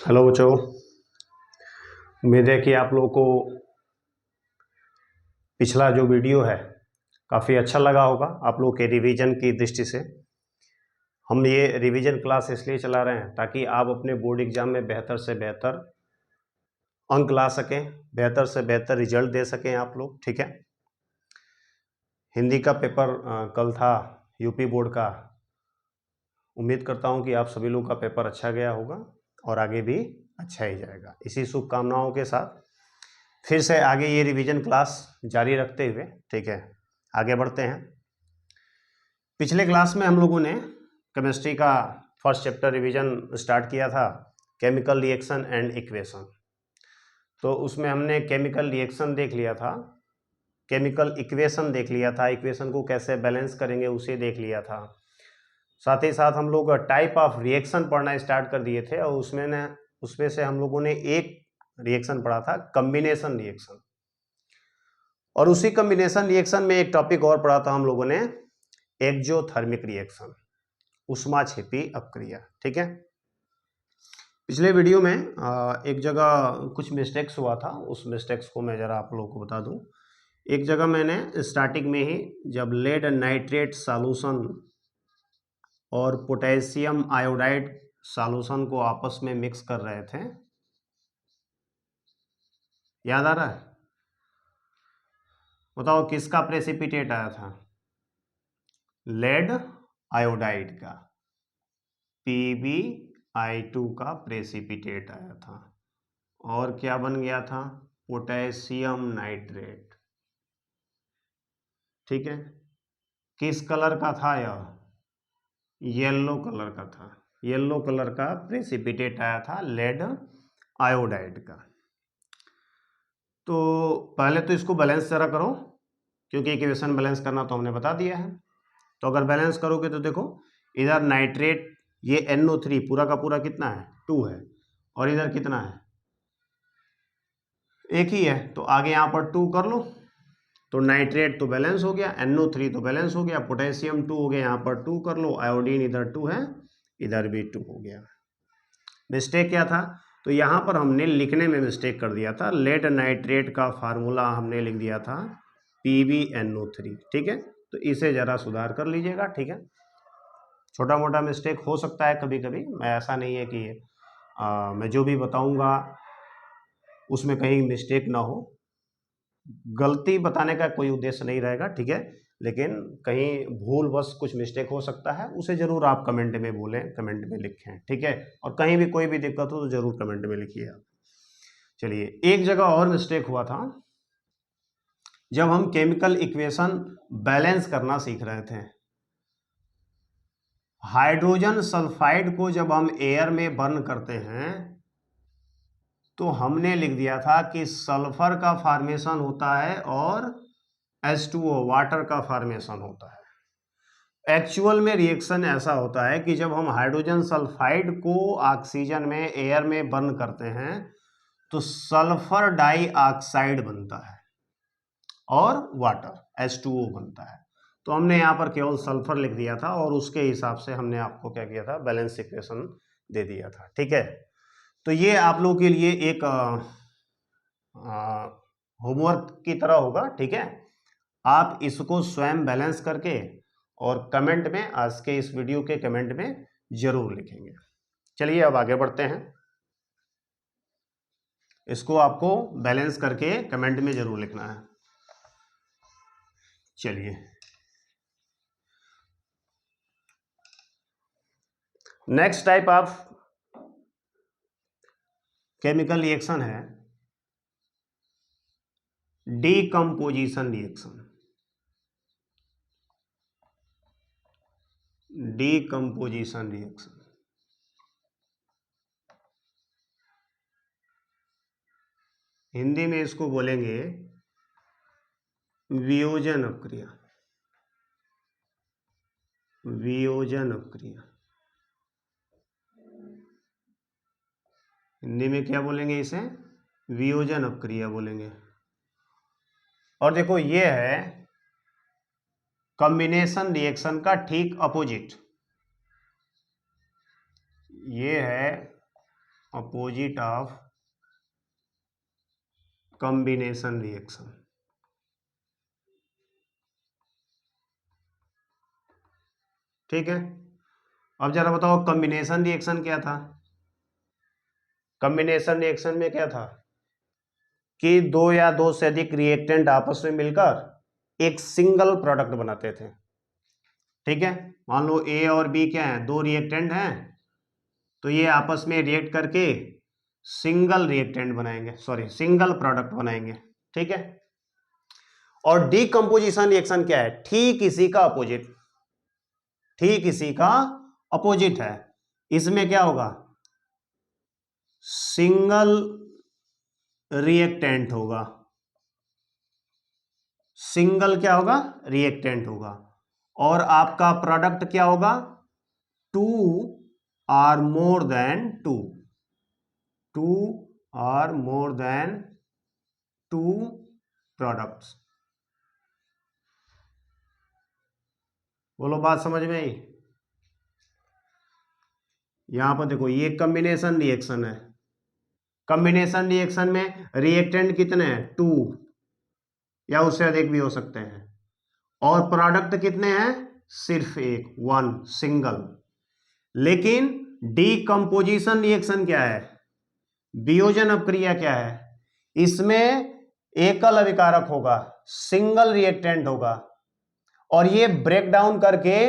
Hello बच्चों। उम्मीद है कि आप लोगों को पिछला जो वीडियो है काफ़ी अच्छा लगा होगा आप लोगों के रिवीजन की दृष्टि से। हम ये रिवीजन क्लास इसलिए चला रहे हैं ताकि आप अपने बोर्ड एग्जाम में बेहतर से बेहतर अंक ला सकें, बेहतर से बेहतर रिजल्ट दे सकें आप लोग। ठीक है। हिंदी का पेपर कल था यूपी बोर्ड का। उम्मीद करता हूं कि आप सभी लोग का पेपर अच्छा गया होगा और आगे भी अच्छा ही जाएगा। इसी शुभकामनाओं के साथ फिर से आगे ये रिवीजन क्लास जारी रखते हुए, ठीक है, आगे बढ़ते हैं। पिछले क्लास में हम लोगों ने केमिस्ट्री का फर्स्ट चैप्टर रिवीजन स्टार्ट किया था, केमिकल रिएक्शन एंड इक्वेशन। तो उसमें हमने केमिकल रिएक्शन देख लिया था, केमिकल इक्वेशन देख लिया था, इक्वेशन को कैसे बैलेंस करेंगे उसे देख लिया था। साथ ही साथ हम लोग टाइप ऑफ रिएक्शन पढ़ना स्टार्ट कर दिए थे और उसमें से हम लोगों ने एक रिएक्शन पढ़ा था, कम्बिनेशन रिएक्शन। और उसी कम्बिनेशन रिएक्शन में एक टॉपिक और पढ़ा था हम लोगों ने, एक्जोथर्मिक रिएक्शन, ऊष्माक्षेपी अपक्रिया। ठीक है। पिछले वीडियो में एक जगह कुछ मिस्टेक्स हुआ था, उस मिस्टेक्स को मैं ज़रा आप लोगों को बता दूं। एक जगह मैंने स्टार्टिंग में ही जब लेड नाइट्रेट सॉल्यूशन और पोटेशियम आयोडाइड सॉल्यूशन को आपस में मिक्स कर रहे थे, याद आ रहा है? बताओ किसका प्रेसिपिटेट आया था? लेड आयोडाइड का, PbI2 का प्रेसिपिटेट आया था। और क्या बन गया था? Potassium nitrate. ठीक है। किस कलर का था यह? येलो कलर का था। येलो कलर का प्रेसिपिटेट आया था लेड आयोडाइड का। तो पहले तो इसको बैलेंस जरा करो, क्योंकि इक्वेशन बैलेंस करना तो हमने बता दिया है। तो अगर बैलेंस करोगे तो देखो, इधर नाइट्रेट ये NO3 पूरा का पूरा कितना है? 2 है। और इधर कितना है? एक ही है। तो आगे यहाँ पर 2 कर लो, तो नाइट्रेट तो बैलेंस हो गया, NO3 तो बैलेंस हो गया, पोटेशियम 2 हो गया, यहाँ पर 2 कर लो, आयोडीन इधर 2 है, इधर भी 2 हो गया। मिस्टेक क्या था? तो यहाँ पर हमने लिखने में मिस्टेक कर दिया था। लेड नाइट्रेट का फार्मूला हमने लिख दिया था PbNO3। ठीक है। तो इसे ज़रा सुधार कर लीजिएगा। ठीक है। छोटा मोटा मिस्टेक हो सकता है कभी कभी, मैं ऐसा नहीं है कि मैं जो भी बताऊंगा उसमें कहीं मिस्टेक ना हो। गलती बताने का कोई उद्देश्य नहीं रहेगा। ठीक है। लेकिन कहीं भूल बस कुछ मिस्टेक हो सकता है, उसे जरूर आप कमेंट में बोलें, कमेंट में लिखें। ठीक है। और कहीं भी कोई भी दिक्कत हो तो जरूर कमेंट में लिखिए आप। चलिए, एक जगह और मिस्टेक हुआ था जब हम केमिकल इक्वेशन बैलेंस करना सीख रहे थे। हाइड्रोजन सल्फाइड को जब हम एयर में बर्न करते हैं तो हमने लिख दिया था कि सल्फर का फॉर्मेशन होता है और H2O वाटर का फॉर्मेशन होता है। एक्चुअल में रिएक्शन ऐसा होता है कि जब हम हाइड्रोजन सल्फाइड को ऑक्सीजन में एयर में बर्न करते हैं तो सल्फर डाइऑक्साइड बनता है और वाटर H2O बनता है। तो हमने यहाँ पर केवल सल्फर लिख दिया था और उसके हिसाब से हमने आपको क्या किया था, बैलेंस इक्वेशन दे दिया था। ठीक है। तो ये आप लोगों के लिए एक होमवर्क की तरह होगा। ठीक है। आप इसको स्वयं बैलेंस करके और कमेंट में, आज के इस वीडियो के कमेंट में जरूर लिखेंगे। चलिए अब आगे बढ़ते हैं। इसको आपको बैलेंस करके कमेंट में जरूर लिखना है। चलिए, next type of chemical reaction है decomposition reaction. Decomposition reaction Hindi में इसको बोलेंगे वियोजन अपक्रिया। वियोजन अपक्रिया हिंदी में क्या बोलेंगे? इसे वियोजन अपक्रिया बोलेंगे। और देखो, ये है कॉम्बिनेशन रिएक्शन का ठीक अपोजिट। ये है अपोजिट ऑफ कॉम्बिनेशन रिएक्शन। ठीक है, अब जरा बताओ कॉम्बिनेशन रिएक्शन क्या था। कॉम्बिनेशन रिएक्शन में क्या था कि दो या दो से अधिक रिएक्टेंट आपस में मिलकर एक सिंगल प्रोडक्ट बनाते थे। ठीक है, मान लो ए और बी क्या है, दो रिएक्टेंट हैं, तो ये आपस में रिएक्ट करके सिंगल रिएक्टेंट बनाएंगे, सॉरी सिंगल प्रोडक्ट बनाएंगे। ठीक है, और डीकंपोजिशन रिएक्शन क्या है, ठीक इसी का अपोजिट, ठीक इसी का अपोजिट है। इसमें क्या होगा, सिंगल रिएक्टेंट होगा, सिंगल क्या होगा, रिएक्टेंट होगा, और आपका प्रोडक्ट क्या होगा, two or more than two, two or more than two products. बोलो बात समझ में आई। यहां पर देखो ये कॉम्बिनेशन रिएक्शन है, कॉम्बिनेशन रिएक्शन में रिएक्टेंट कितने हैं, टू या उससे अधिक भी हो सकते हैं, और प्रोडक्ट कितने हैं, सिर्फ एक, वन, सिंगल। लेकिन डीकंपोजिशन रिएक्शन क्या है, वियोजन अपक्रिया क्या है, इसमें एकल अभिकारक होगा, सिंगल रिएक्टेंट होगा, और ये ब्रेक डाउन करके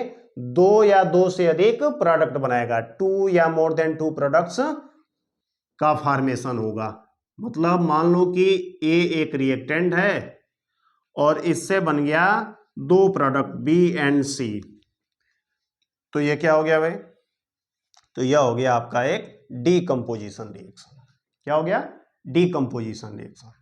दो या दो से अधिक प्रोडक्ट बनाएगा, टू या मोर देन टू प्रोडक्ट्स का फॉर्मेशन होगा। मतलब मान लो कि ए एक रिएक्टेंट है और इससे बन गया दो प्रोडक्ट बी एंड सी, तो ये क्या हो गया भाई, तो यह हो गया आपका एक डीकंपोजिशन रिएक्शन। क्या हो गया, डीकंपोजिशन रिएक्शन।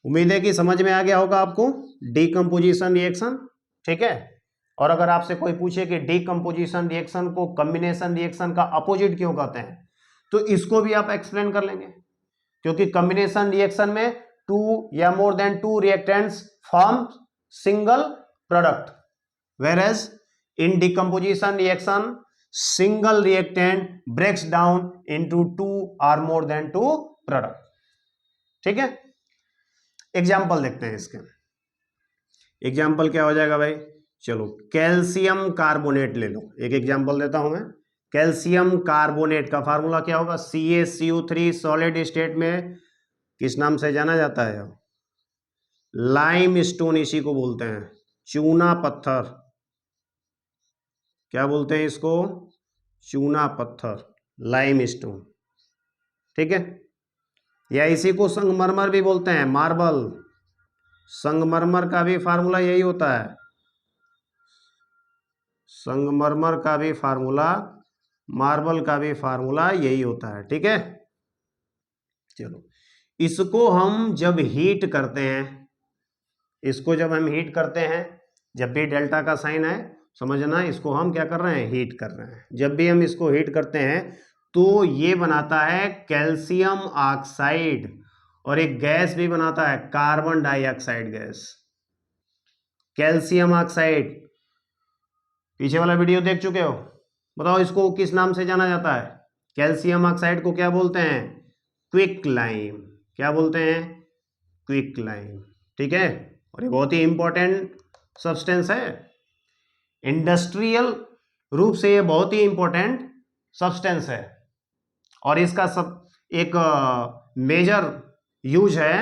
उम्मीद है कि समझ में आ गया होगा आपको डीकंपोजिशन रिएक्शन। ठीक है, और अगर आपसे कोई पूछे कि डीकंपोजिशन रिएक्शन को कॉम्बिनेशन रिएक्शन का अपोजिट क्यों कहते हैं, तो इसको भी आप एक्सप्लेन कर लेंगे, क्योंकि कॉम्बिनेशन रिएक्शन में टू या मोर than to reactants form single product, whereas in decomposition reaction single reactant breaks down into two or more than two product। ठीक है, एग्जाम्पल देखते हैं इसके। एग्जाम्पल क्या हो जाएगा भाई, चलो कैल्शियम कार्बोनेट ले लो, एक एग्जाम्पल देता हूं मैं। कैल्शियम कार्बोनेट का फार्मूला क्या होगा, CaCO3 सॉलिड स्टेट में किस नाम से जाना जाता है, लाइम स्टोन, इसी को बोलते हैं चूना पत्थर। क्या बोलते हैं इसको, चूना पत्थर, लाइम स्टोन। ठीक है, या इसी को संगमरमर भी बोलते हैं, मार्बल। संगमरमर का भी फार्मूला यही होता है, संगमरमर का भी फार्मूला, मार्बल का भी फार्मूला यही होता है। ठीक है, चलो इसको हम जब हीट करते हैं, इसको जब हम हीट करते हैं, जब भी डेल्टा का साइन है समझना, इसको हम क्या कर रहे हैं, हीट कर रहे हैं। जब भी हम इसको हीट करते हैं तो ये बनाता है कैल्शियम ऑक्साइड, और एक गैस भी बनाता है, carbon dioxide gas, calcium oxide. पीछे वाला वीडियो देख चुके हो, बताओ इसको किस नाम से जाना जाता है, कैल्शियम ऑक्साइड को क्या बोलते हैं, क्विक लाइम। क्या बोलते हैं, क्विक लाइम। ठीक है, और ये बहुत ही इंपॉर्टेंट सब्सटेंस है, इंडस्ट्रियल रूप से ये बहुत ही इंपॉर्टेंट सब्सटेंस है, और इसका सब एक मेजर यूज है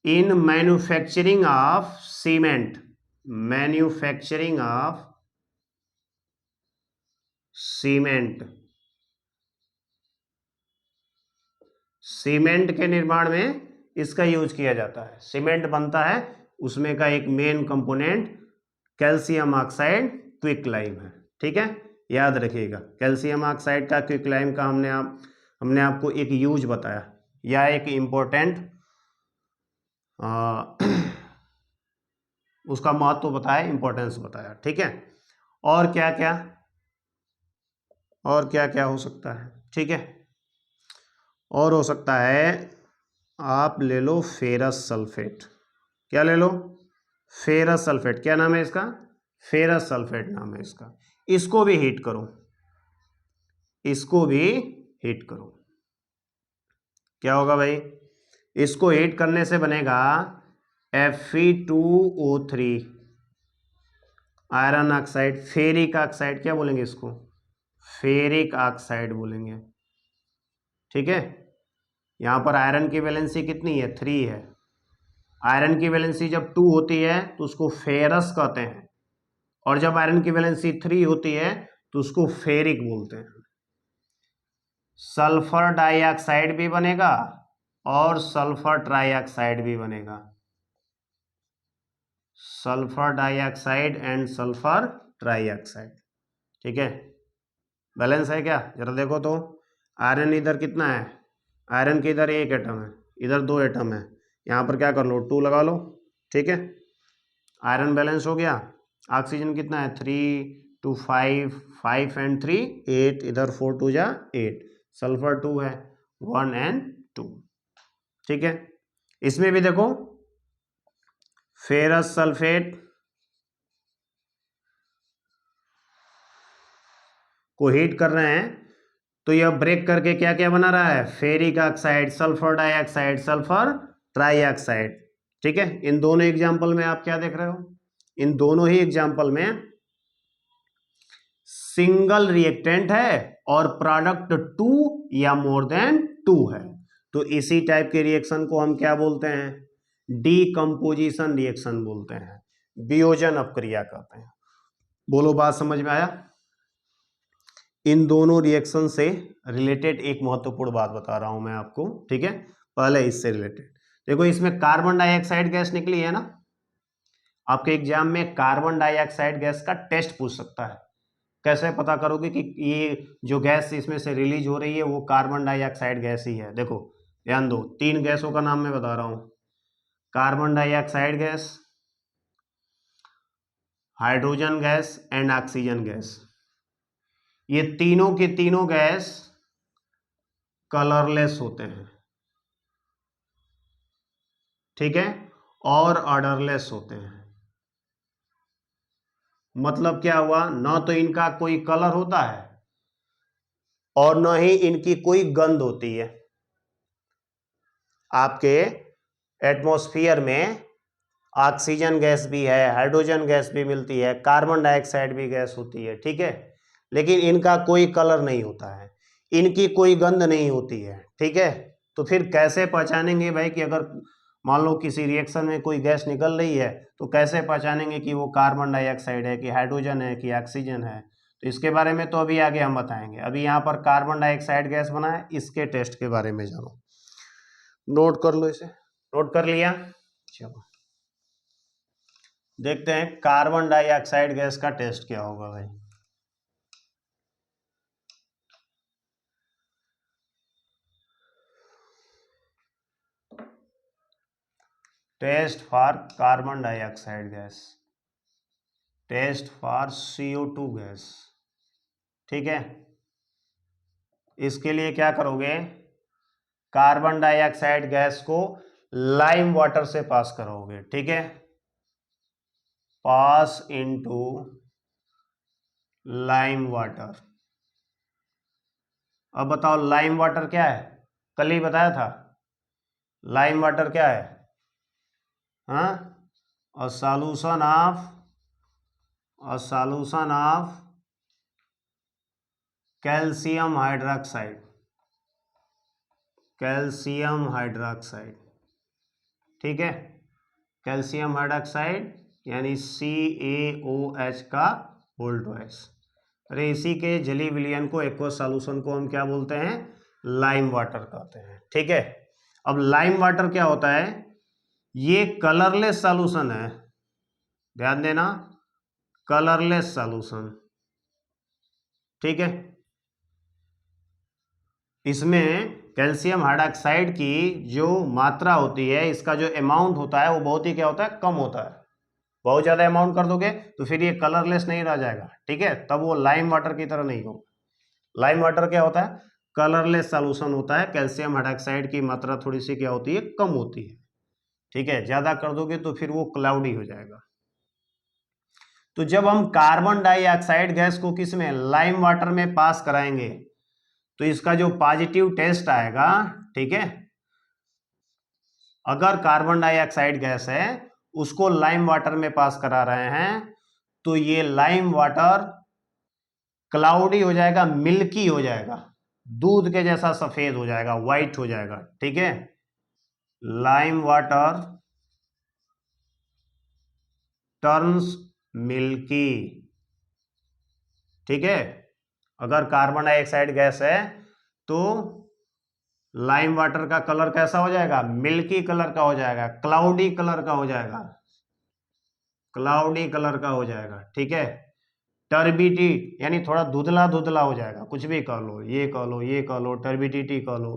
in manufacturing of cement, manufacturing of cement, cement के निर्माण में इसका यूज किया जाता है। सीमेंट बनता है, उसमें का एक main component calcium oxide quick lime है। ठीक है, याद रखिएगा, कैल्शियम ऑक्साइड का क्विक लाइम का हमने आपको एक यूज बताया, या एक इम्पोर्टेंट उसका महत्व बताया, इंपॉर्टेंस बताया। ठीक है, और क्या क्या, और क्या क्या हो सकता है। ठीक है, और हो सकता है आप ले लो फेरस सल्फेट। क्या ले लो, फेरस सल्फेट। क्या नाम है इसका, फेरस सल्फेट नाम है इसका। इसको भी हीट करो, इसको भी हीट करो। क्या होगा भाई, इसको हीट करने से बनेगा Fe2O3 iron oxide, ferric oxide, क्या बोलेंगे इसको, फेरिक ऑक्साइड बोलेंगे। ठीक है, यहां पर आयरन की वैलेंसी कितनी है, 3 है। आयरन की वैलेंसी जब 2 होती है तो उसको फेरस कहते हैं, और जब आयरन की वैलेंसी 3 होती है तो उसको फेरिक बोलते हैं। सल्फर डाइऑक्साइड भी बनेगा और सल्फर ट्राइऑक्साइड भी बनेगा, sulphur dioxide and sulphur trioxide. ठीक है, बैलेंस है क्या, जरा देखो तो। आयरन इधर कितना है, आयरन के इधर 1 एटम है, इधर 2 एटम है, यहाँ पर क्या कर लो, 2 लगा लो। ठीक है, आयरन बैलेंस हो गया। ऑक्सीजन कितना है, 3 2 5, 5 एंड 3 8, इधर 4 2 जा 8। सल्फर 2 है, 1 एंड 2। ठीक है, इसमें भी देखो फेरस सल्फेट को हीट कर रहे हैं तो यह ब्रेक करके क्या क्या बना रहा है, ferric oxide, sulphur dioxide, sulphur trioxide. ठीक है, इन दोनों एग्जाम्पल में आप क्या देख रहे हो, इन दोनों ही एग्जाम्पल में सिंगल रिएक्टेंट है और प्रोडक्ट 2 या मोर देन 2 है। तो इसी टाइप के रिएक्शन को हम क्या बोलते हैं, डीकंपोजिशन रिएक्शन बोलते हैं, वियोजन अपक्रिया कहते हैं। बोलो, बात समझ में आया। इन दोनों रिएक्शन से रिलेटेड एक महत्वपूर्ण बात बता रहा हूं मैं आपको। ठीक है, पहले इससे रिलेटेड देखो, इसमें कार्बन डाइऑक्साइड गैस निकली है ना, आपके एग्जाम में कार्बन डाइऑक्साइड गैस का टेस्ट पूछ सकता है। कैसे पता करोगे कि ये जो गैस इसमें से रिलीज हो रही है वो कार्बन डाइऑक्साइड गैस ही है। देखो ध्यान दो, 3 गैसों का नाम मैं बता रहा हूं, carbon dioxide gas, hydrogen gas and oxygen gas. ये तीनों के तीनों गैस कलरलेस होते हैं। ठीक है, और ऑर्डरलेस होते हैं। मतलब क्या हुआ, ना तो इनका कोई कलर होता है और न ही इनकी कोई गंध होती है। आपके एटमॉस्फेयर में ऑक्सीजन गैस भी है, हाइड्रोजन गैस भी मिलती है, कार्बन डाइऑक्साइड भी गैस होती है। ठीक है, लेकिन इनका कोई कलर नहीं होता है, इनकी कोई गंध नहीं होती है। ठीक है, तो फिर कैसे पहचानेंगे भाई कि अगर मान लो किसी रिएक्शन में कोई गैस निकल रही है तो कैसे पहचानेंगे कि वो कार्बन डाइऑक्साइड है कि हाइड्रोजन है कि ऑक्सीजन है। तो इसके बारे में तो अभी आगे हम बताएंगे। अभी यहाँ पर कार्बन डाइऑक्साइड गैस बना है, इसके टेस्ट के बारे में जानो, नोट कर लो इसे। नोट कर लिया, चलो देखते हैं कार्बन डाइऑक्साइड गैस का टेस्ट क्या होगा भाई। Test for carbon dioxide gas, test for CO2 gas. ठीक है, इसके लिए क्या करोगे, कार्बन डाइऑक्साइड गैस को लाइम वाटर से पास करोगे। ठीक है, पास इनटू लाइम वाटर। अब बताओ लाइम वाटर क्या है, कल ही बताया था। लाइम वाटर क्या है, हाँ, a solution of calcium hydroxide, calcium hydroxide. ठीक है, कैल्शियम हाइड्रोक्साइड यानी CaOH का होल ट्वाइस। अरे इसी के जली विलयन को, एक्वस सॉल्यूशन को हम क्या बोलते हैं, लाइम वाटर कहते हैं। ठीक है, अब लाइम वाटर क्या होता है, ये कलरलेस सॉल्यूशन है, ध्यान देना, कलरलेस सॉल्यूशन। ठीक है, इसमें कैल्शियम हाइड्रोक्साइड की जो मात्रा होती है, इसका जो अमाउंट होता है वो बहुत ही क्या होता है, कम होता है। बहुत ज्यादा अमाउंट कर दोगे तो फिर ये कलरलेस नहीं रह जाएगा। ठीक है, तब वो लाइम वाटर की तरह नहीं होगा। लाइम वाटर क्या होता है, कलरलेस सॉल्यूशन होता है, कैल्शियम हाइड्रोक्साइड की मात्रा थोड़ी सी क्या होती है, कम होती है। ठीक है, ज्यादा कर दोगे तो फिर वो क्लाउडी हो जाएगा। तो जब हम कार्बन डाइऑक्साइड गैस को किस में, लाइम वाटर में पास कराएंगे तो इसका जो पॉजिटिव टेस्ट आएगा, ठीक है, अगर कार्बन डाइऑक्साइड गैस है उसको लाइम वाटर में पास करा रहे हैं तो ये लाइम वाटर क्लाउडी हो जाएगा, मिल्की हो जाएगा, दूध के जैसा सफेद हो जाएगा, व्हाइट हो जाएगा। ठीक है, लाइम वाटर टर्न्स मिल्की। ठीक है, अगर कार्बन डाइऑक्साइड गैस है तो लाइम वाटर का कलर कैसा हो जाएगा, मिल्की कलर का हो जाएगा, क्लाउडी कलर का हो जाएगा, क्लाउडी कलर का हो जाएगा। ठीक है, टर्बिडिटी यानी थोड़ा धुंधला धुंधला हो जाएगा, कुछ भी कह लो, ये कह लो, ये कह लो, टर्बिडिटी कह लो।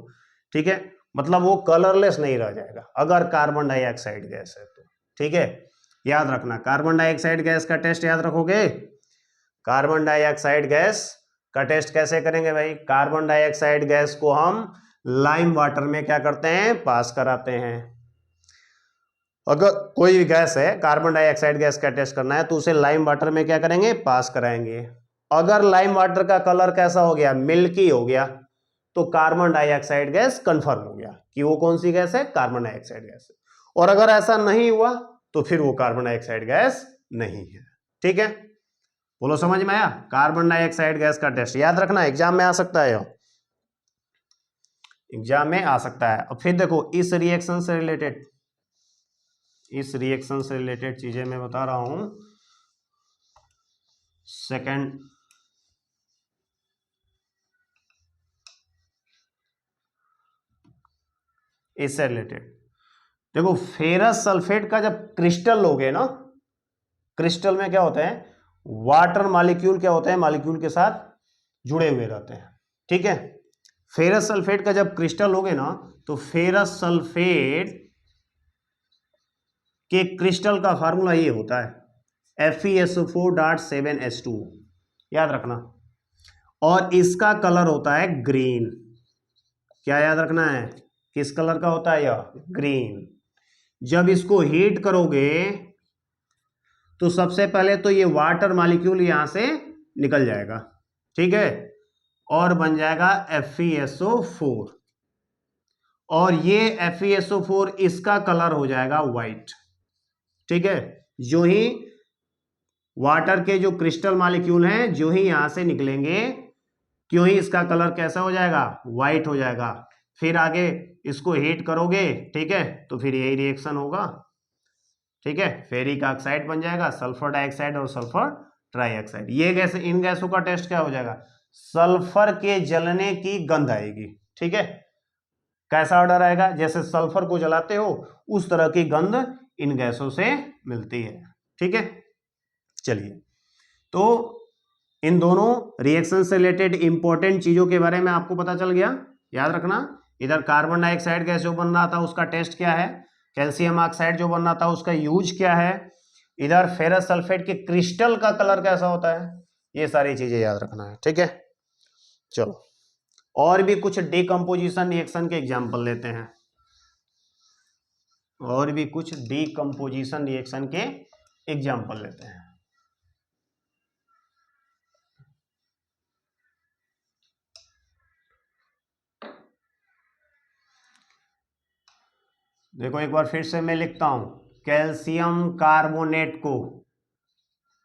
ठीक है, मतलब वो कलरलेस नहीं रह जाएगा अगर कार्बन डाइऑक्साइड गैस है तो। ठीक है, याद रखना, कार्बन डाइऑक्साइड गैस का टेस्ट याद रखोगे। कार्बन डाइऑक्साइड गैस का टेस्ट कैसे करेंगे भाई, कार्बन डाइऑक्साइड गैस को हम लाइम वाटर में क्या करते हैं, पास कराते हैं। अगर कोई भी गैस है, कार्बन डाइऑक्साइड गैस का टेस्ट करना है तो उसे लाइम वाटर में क्या करेंगे, पास कराएंगे। अगर लाइम वाटर का कलर कैसा हो गया, मिल्की हो गया, तो कार्बन डाइऑक्साइड गैस कंफर्म हो गया कि वो कौन सी गैस है, कार्बन डाइऑक्साइड गैस है। और अगर ऐसा नहीं हुआ तो फिर वो कार्बन डाइऑक्साइड गैस नहीं है। ठीक है, बोलो समझ में आया। कार्बन डाइऑक्साइड गैस का टेस्ट याद रखना, एग्जाम में आ सकता है, एग्जाम में आ सकता है। अब फिर देखो इस रिएक्शन से रिलेटेड चीजें मैं बता रहा हूं। सेकंड, इससे रिलेटेड देखो, फेरस सल्फेट का जब क्रिस्टल लोगे ना, क्रिस्टल में क्या होता है, वाटर मॉलिक्यूल क्या होते हैं, मॉलिक्यूल के साथ जुड़े हुए रहते हैं। ठीक है, फेरस सल्फेट का जब क्रिस्टल लोगे ना तो फेरस सल्फेट के क्रिस्टल का फार्मूला ये होता है FeSO4.7H2, याद रखना। और इसका कलर होता है ग्रीन। क्या याद रखना है, किस कलर का होता है यह, ग्रीन। जब इसको हीट करोगे तो सबसे पहले तो ये वाटर मॉलिक्यूल यहां से निकल जाएगा। ठीक है, और बन जाएगा FeSO4, और ये FeSO4 इसका कलर हो जाएगा व्हाइट। ठीक है, जो ही वाटर के जो क्रिस्टल मॉलिक्यूल हैं जो ही यहां से निकलेंगे क्यों ही इसका कलर कैसा हो जाएगा, व्हाइट हो जाएगा। फिर आगे इसको हीट करोगे, ठीक है, तो फिर यही रिएक्शन होगा। ठीक है, फेरिक ऑक्साइड बन जाएगा, सल्फर डाइऑक्साइड और सल्फर ट्राइऑक्साइड। ये गैस, इन गैसों का टेस्ट क्या हो जाएगा, सल्फर के जलने की गंध आएगी। ठीक है, कैसा ऑर्डर आएगा, जैसे सल्फर को जलाते हो उस तरह की गंध इन गैसों से मिलती है। ठीक है, चलिए, तो इन दोनों रिएक्शन से रिलेटेड इंपॉर्टेंट चीजों के बारे में आपको पता चल गया। याद रखना, इधर कार्बन डाइऑक्साइड गैस जो बन रहा था उसका टेस्ट क्या है, कैल्शियम ऑक्साइड जो बन रहा था उसका यूज क्या है, इधर फेरस सल्फेट के क्रिस्टल का कलर कैसा होता है, ये सारी चीजें याद रखना है। ठीक है, चलो और भी कुछ डीकंपोजिशन रिएक्शन के एग्जांपल लेते हैं, और भी कुछ डीकंपोजिशन रिएक्शन के एग्जांपल लेते हैं। देखो एक बार फिर से मैं लिखता हूं, कैल्शियम कार्बोनेट को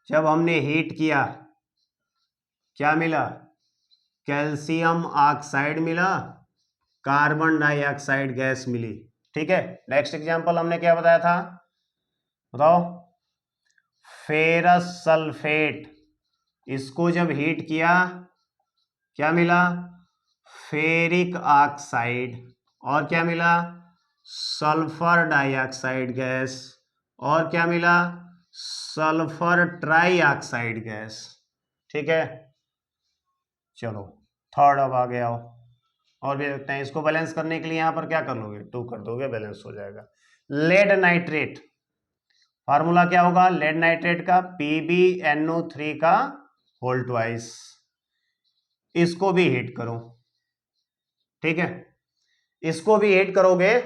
जब हमने हीट किया क्या मिला, कैल्शियम ऑक्साइड मिला, कार्बन डाइऑक्साइड गैस मिली। ठीक है, नेक्स्ट एग्जांपल हमने क्या बताया था, बताओ, फेरस सल्फेट, इसको जब हीट किया क्या मिला, फेरिक ऑक्साइड, और क्या मिला, सल्फर डाइऑक्साइड गैस, और क्या मिला, सल्फर ट्राइऑक्साइड गैस। ठीक है, चलो थर्ड अब आ गया हो, और भी देखते हैं। इसको बैलेंस करने के लिए यहां पर क्या कर लोगे, 2 कर दोगे, बैलेंस हो जाएगा। लेड नाइट्रेट, फार्मूला क्या होगा लेड नाइट्रेट का, PbNO3 का होल ट्वाइस। इसको भी हीट करो। ठीक है, इसको भी हीट करोगे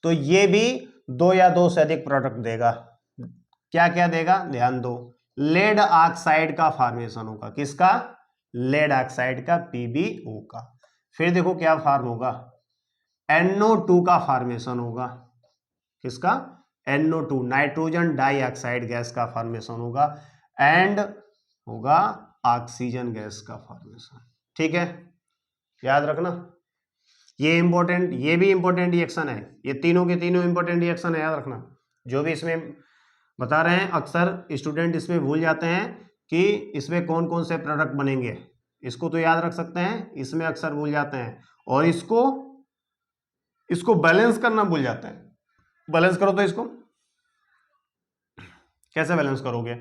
तो ये भी 2 या 2 से अधिक प्रोडक्ट देगा। क्या क्या देगा, ध्यान दो, लेड ऑक्साइड का फॉर्मेशन होगा, किसका, लेड ऑक्साइड का, PbO का। फिर देखो क्या फॉर्म होगा, NO2 का फॉर्मेशन होगा। किसका? NO2, नाइट्रोजन डाइऑक्साइड गैस का फॉर्मेशन होगा, एंड होगा ऑक्सीजन गैस का फॉर्मेशन। ठीक है, याद रखना, ये इंपॉर्टेंट, ये भी इंपॉर्टेंट रिएक्शन है, ये तीनों के तीनों इंपॉर्टेंट रिएक्शन है, याद रखना। जो भी इसमें बता रहे हैं, अक्सर स्टूडेंट इसमें भूल जाते हैं कि इसमें कौन कौन से प्रोडक्ट बनेंगे। इसको तो याद रख सकते हैं, इसमें अक्सर भूल जाते हैं, और इसको बैलेंस करना भूल जाते हैं। बैलेंस करो तो इसको कैसे बैलेंस करोगे?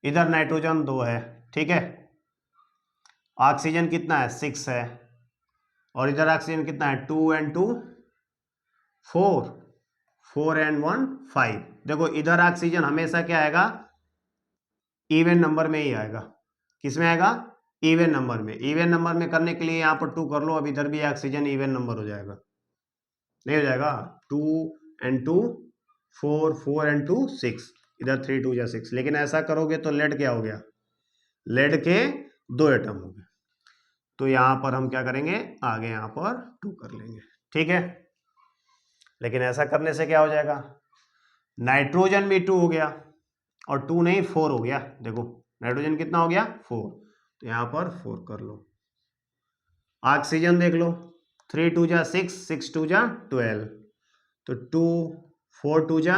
इधर नाइट्रोजन 2 है, ठीक है, ऑक्सीजन कितना है? 6 है, और इधर ऑक्सीजन कितना है? 2 and 2 4, 4 and 1 5। देखो इधर ऑक्सीजन हमेशा क्या आएगा? इवन नंबर में ही आएगा। किस में आएगा? इवन नंबर में। इवन नंबर में करने के लिए यहाँ पर 2 कर लो, अब इधर भी ऑक्सीजन इवन नंबर हो जाएगा, नहीं हो जाएगा? 2 and 2 4, 4 and 2 6, इधर 3 2 या 6। लेकिन ऐसा करोगे तो लेड क्या हो गया? लेड के 2 एटम हो गए, तो यहां पर हम क्या करेंगे? आगे यहां पर 2 कर लेंगे, ठीक है। लेकिन ऐसा करने से क्या हो जाएगा? नाइट्रोजन भी 2 हो गया, और 2 नहीं 4 हो गया। देखो नाइट्रोजन कितना हो गया? 4, तो यहां पर 4 कर लो। ऑक्सीजन देख लो, 3 2 जा 6, 6 2 जा 12, तो 2 4 2 जा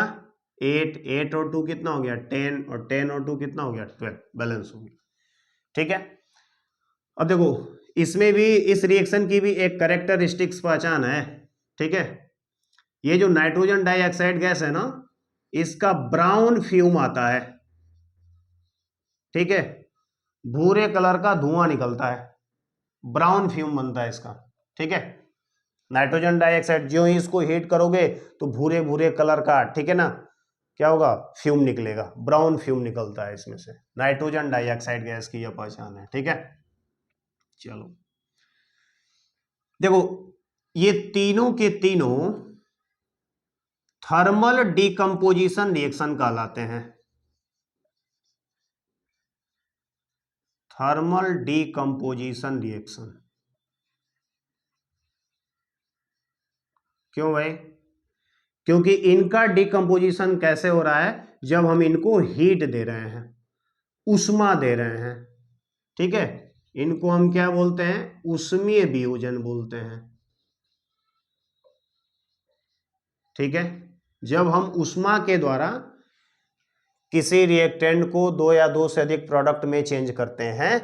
8, 8 और 2 कितना हो गया? 10, और 10 और 2 कितना हो गया? 12, बैलेंस हो गया, ठीक है। अब देखो इसमें भी, इस रिएक्शन की भी एक कैरेक्टरिस्टिक्स पहचान है, ठीक है। ये जो नाइट्रोजन डाइऑक्साइड गैस है ना, इसका ब्राउन फ्यूम आता है, ठीक है, भूरे कलर का धुआं निकलता है, ब्राउन फ्यूम बनता है इसका, ठीक है। नाइट्रोजन डाइऑक्साइड जो ही इसको हीट करोगे तो भूरे भूरे कलर का, ठीक है ना, क्या होगा? फ्यूम निकलेगा, ब्राउन फ्यूम निकलता है इसमें से। नाइट्रोजन डाइऑक्साइड गैस की यह पहचान है, ठीक है। चलो देखो, ये तीनों के तीनों थर्मल डिकम्पोजिशन रिएक्शन कहलाते हैं। Thermal decomposition reaction. क्यों भाई? क्योंकि इनका डिकम्पोजिशन कैसे हो रहा है? जब हम इनको हीट दे रहे हैं, उष्मा दे रहे हैं, ठीक है, इनको हम क्या बोलते हैं? ऊष्मीय वियोजन बोलते हैं, ठीक है। जब हम ऊष्मा के द्वारा किसी रिएक्टेंट को 2 या 2 से अधिक प्रोडक्ट में चेंज करते हैं,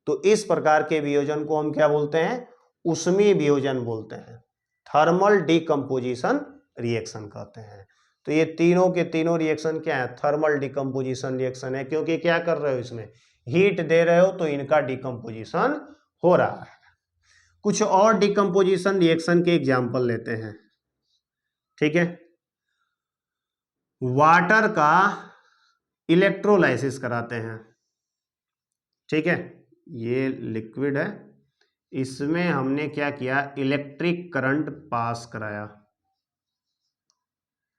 तो इस प्रकार के वियोजन को हम क्या बोलते हैं? ऊष्मीय वियोजन बोलते हैं, थर्मल डिकम्पोजिशन रिएक्शन कहते हैं। तो ये तीनों के तीनों रिएक्शन क्या है? थर्मल डिकम्पोजिशन रिएक्शन है, क्योंकि क्या कर रहे हो? इसमें हीट दे रहे हो, तो इनका डिकम्पोजिशन हो रहा है। कुछ और डिकम्पोजिशन रिएक्शन के एग्जाम्पल लेते हैं, ठीक है। वाटर का इलेक्ट्रोलाइसिस कराते हैं, ठीक है, ये लिक्विड है, इसमें हमने क्या किया? इलेक्ट्रिक करंट पास कराया।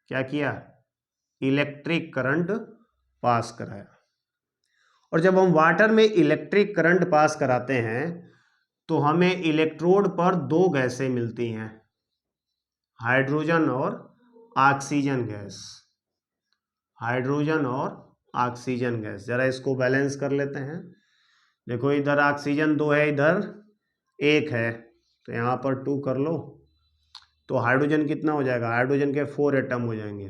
क्या किया? इलेक्ट्रिक करंट पास कराया। और जब हम वाटर में इलेक्ट्रिक करंट पास कराते हैं, तो हमें इलेक्ट्रोड पर 2 गैसें मिलती हैं, हाइड्रोजन और ऑक्सीजन गैस। हाइड्रोजन और ऑक्सीजन गैस, जरा इसको बैलेंस कर लेते हैं। देखो इधर ऑक्सीजन 2 है, इधर 1 है, तो यहाँ पर 2 कर लो, तो हाइड्रोजन कितना हो जाएगा? हाइड्रोजन के 4 एटम हो जाएंगे,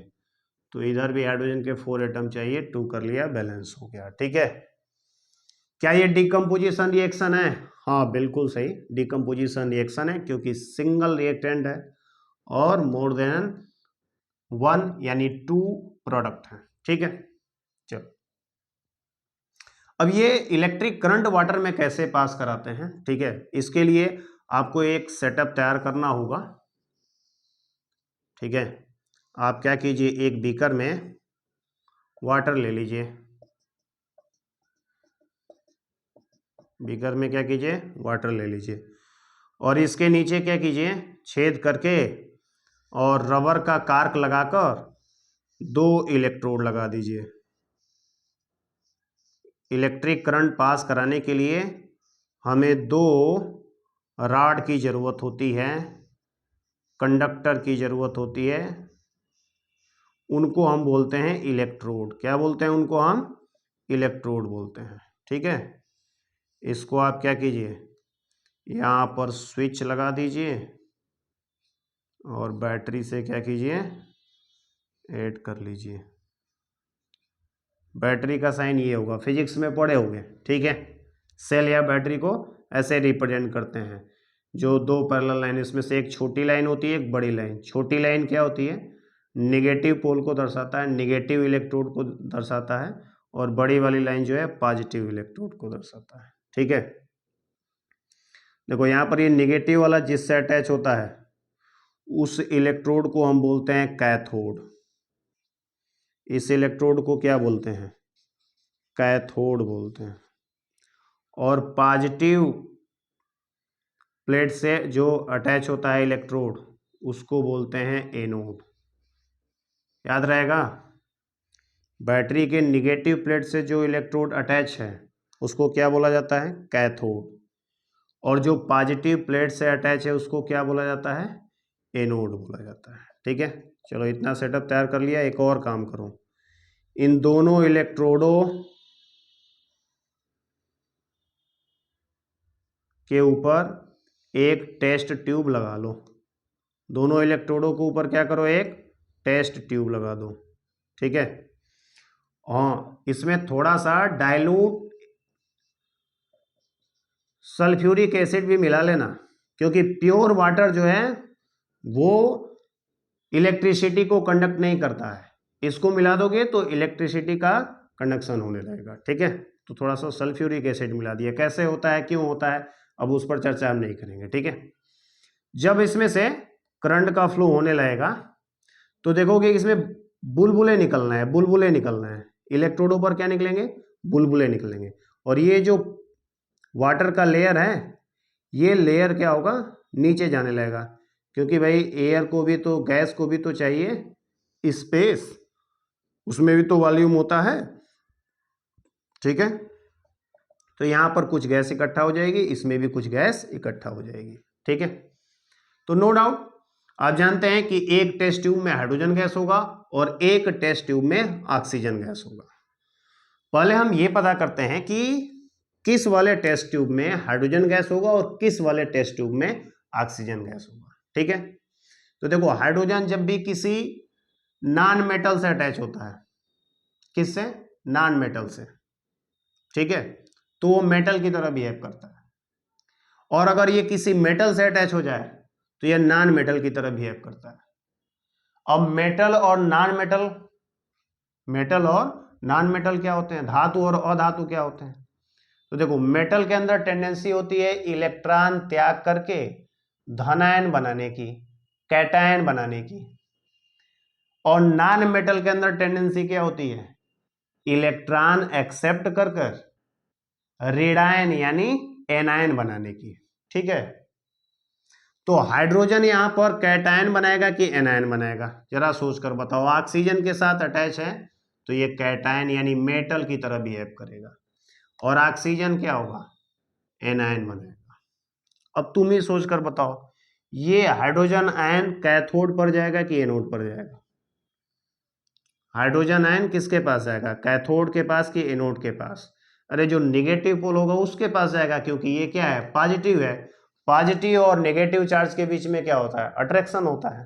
तो इधर भी हाइड्रोजन के 4 एटम चाहिए, 2 कर लिया, बैलेंस हो गया, ठीक है। क्या ये डिकम्पोजिशन रिएक्शन है? हाँ बिल्कुल सही, डिकम्पोजिशन रिएक्शन है, क्योंकि सिंगल रिएक्टेंट है और मोर देन 1 यानी 2 प्रोडक्ट है, ठीक है। चलो अब ये इलेक्ट्रिक करंट वाटर में कैसे पास कराते हैं, ठीक है, इसके लिए आपको एक सेटअप तैयार करना होगा, ठीक है। आप क्या कीजिए, एक बीकर में वाटर ले लीजिए, बीकर में क्या कीजिए? वाटर ले लीजिए, और इसके नीचे क्या कीजिए? छेद करके और रबर का कार्क लगाकर 2 इलेक्ट्रोड लगा दीजिए। इलेक्ट्रिक करंट पास कराने के लिए हमें 2 रॉड की ज़रूरत होती है, कंडक्टर की ज़रूरत होती है, उनको हम बोलते हैं इलेक्ट्रोड। क्या बोलते हैं उनको हम? इलेक्ट्रोड बोलते हैं। ठीक है, इसको आप क्या कीजिए, यहाँ पर स्विच लगा दीजिए और बैटरी से क्या कीजिए, ऐड कर लीजिए। बैटरी का साइन ये होगा, फिजिक्स में पढ़े होंगे। ठीक है, सेल या बैटरी को ऐसे रिप्रेजेंट करते हैं, जो दो पैरेलल लाइन, इसमें से एक छोटी लाइन होती है, एक बड़ी लाइन। छोटी लाइन क्या होती है? निगेटिव पोल को दर्शाता है, निगेटिव इलेक्ट्रोड को दर्शाता है, और बड़ी वाली लाइन जो है पॉजिटिव इलेक्ट्रोड को दर्शाता है। ठीक है, देखो यहाँ पर ये निगेटिव वाला जिससे अटैच होता है उस इलेक्ट्रोड को हम बोलते हैं कैथोड। इस इलेक्ट्रोड को क्या बोलते हैं? कैथोड बोलते हैं। और पॉजिटिव प्लेट से जो अटैच होता है इलेक्ट्रोड उसको बोलते हैं एनोड। याद रहेगा, बैटरी के निगेटिव प्लेट से जो इलेक्ट्रोड अटैच है उसको क्या बोला जाता है? कैथोड। और जो पॉजिटिव प्लेट से अटैच है उसको क्या बोला जाता है? एनोड बोला जाता है। ठीक है, चलो इतना सेटअप तैयार कर लिया। एक और काम करो, इन दोनों इलेक्ट्रोडों के ऊपर एक टेस्ट ट्यूब लगा लो। दोनों इलेक्ट्रोडों के ऊपर क्या करो? एक टेस्ट ट्यूब लगा दो। ठीक है, हाँ, इसमें थोड़ा सा डाइल्यूट सल्फ्यूरिक एसिड भी मिला लेना, क्योंकि प्योर वाटर जो है वो इलेक्ट्रिसिटी को कंडक्ट नहीं करता है। इसको मिला दोगे तो इलेक्ट्रिसिटी का कंडक्शन होने लगेगा। ठीक है, तो थोड़ा सा सल्फ्यूरिक एसिड मिला दिया। कैसे होता है, क्यों होता है, अब उस पर चर्चा हम नहीं करेंगे। ठीक है, जब इसमें से करंट का फ्लो होने लगेगा तो देखोगे इसमें बुलबुले निकलना है, बुलबुले निकलना है। इलेक्ट्रोडों पर क्या निकलेंगे? बुलबुले निकलेंगे। और ये जो वाटर का लेयर है, ये लेयर क्या होगा? नीचे जाने लगेगा, क्योंकि भाई एयर को भी तो, गैस को भी तो चाहिए स्पेस, उसमें भी तो वॉल्यूम होता है। ठीक है, तो यहां पर कुछ गैस इकट्ठा हो जाएगी, इसमें भी कुछ गैस इकट्ठा हो जाएगी। ठीक है, तो नो डाउट आप जानते हैं कि एक टेस्ट ट्यूब में हाइड्रोजन गैस होगा और एक टेस्ट ट्यूब में ऑक्सीजन गैस होगा। पहले हम ये पता करते हैं कि किस वाले टेस्ट ट्यूब में हाइड्रोजन गैस होगा और किस वाले टेस्ट ट्यूब में ऑक्सीजन गैस होगा। ठीक है, तो देखो हाइड्रोजन जब भी किसी नॉन मेटल से अटैच होता है, किससे? नॉन मेटल से। ठीक है, तो वो मेटल की तरह बिहेव करता है। और अगर ये किसी मेटल से अटैच हो जाए तो ये नॉन मेटल की तरह बिहेव करता है। अब मेटल और नॉन मेटल, मेटल और नॉन मेटल क्या होते हैं? धातु और अधातु क्या होते हैं? तो देखो मेटल के अंदर टेंडेंसी होती है इलेक्ट्रॉन त्याग करके धनायन बनाने की, कैटायन बनाने की। और नॉन मेटल के अंदर टेंडेंसी क्या होती है? इलेक्ट्रॉन एक्सेप्ट कर कर ऋणायन यानी एनायन बनाने की। ठीक है, तो हाइड्रोजन यहां पर कैटायन बनाएगा कि एनायन बनाएगा? जरा सोचकर बताओ। ऑक्सीजन के साथ अटैच है तो ये कैटायन यानी मेटल की तरह बिहेव करेगा, और ऑक्सीजन क्या होगा? एनायन बनेगा। अब तुम ही सोचकर बताओ, ये हाइड्रोजन आयन कैथोड पर जाएगा कि एनोड पर जाएगा? हाइड्रोजन आयन किसके पास जाएगा? कैथोड के पास कि एनोड के पास? अरे जो निगेटिव पोल होगा उसके पास जाएगा, क्योंकि ये क्या है? पॉजिटिव है। पॉजिटिव और नेगेटिव चार्ज के बीच में क्या होता है? अट्रैक्शन होता है।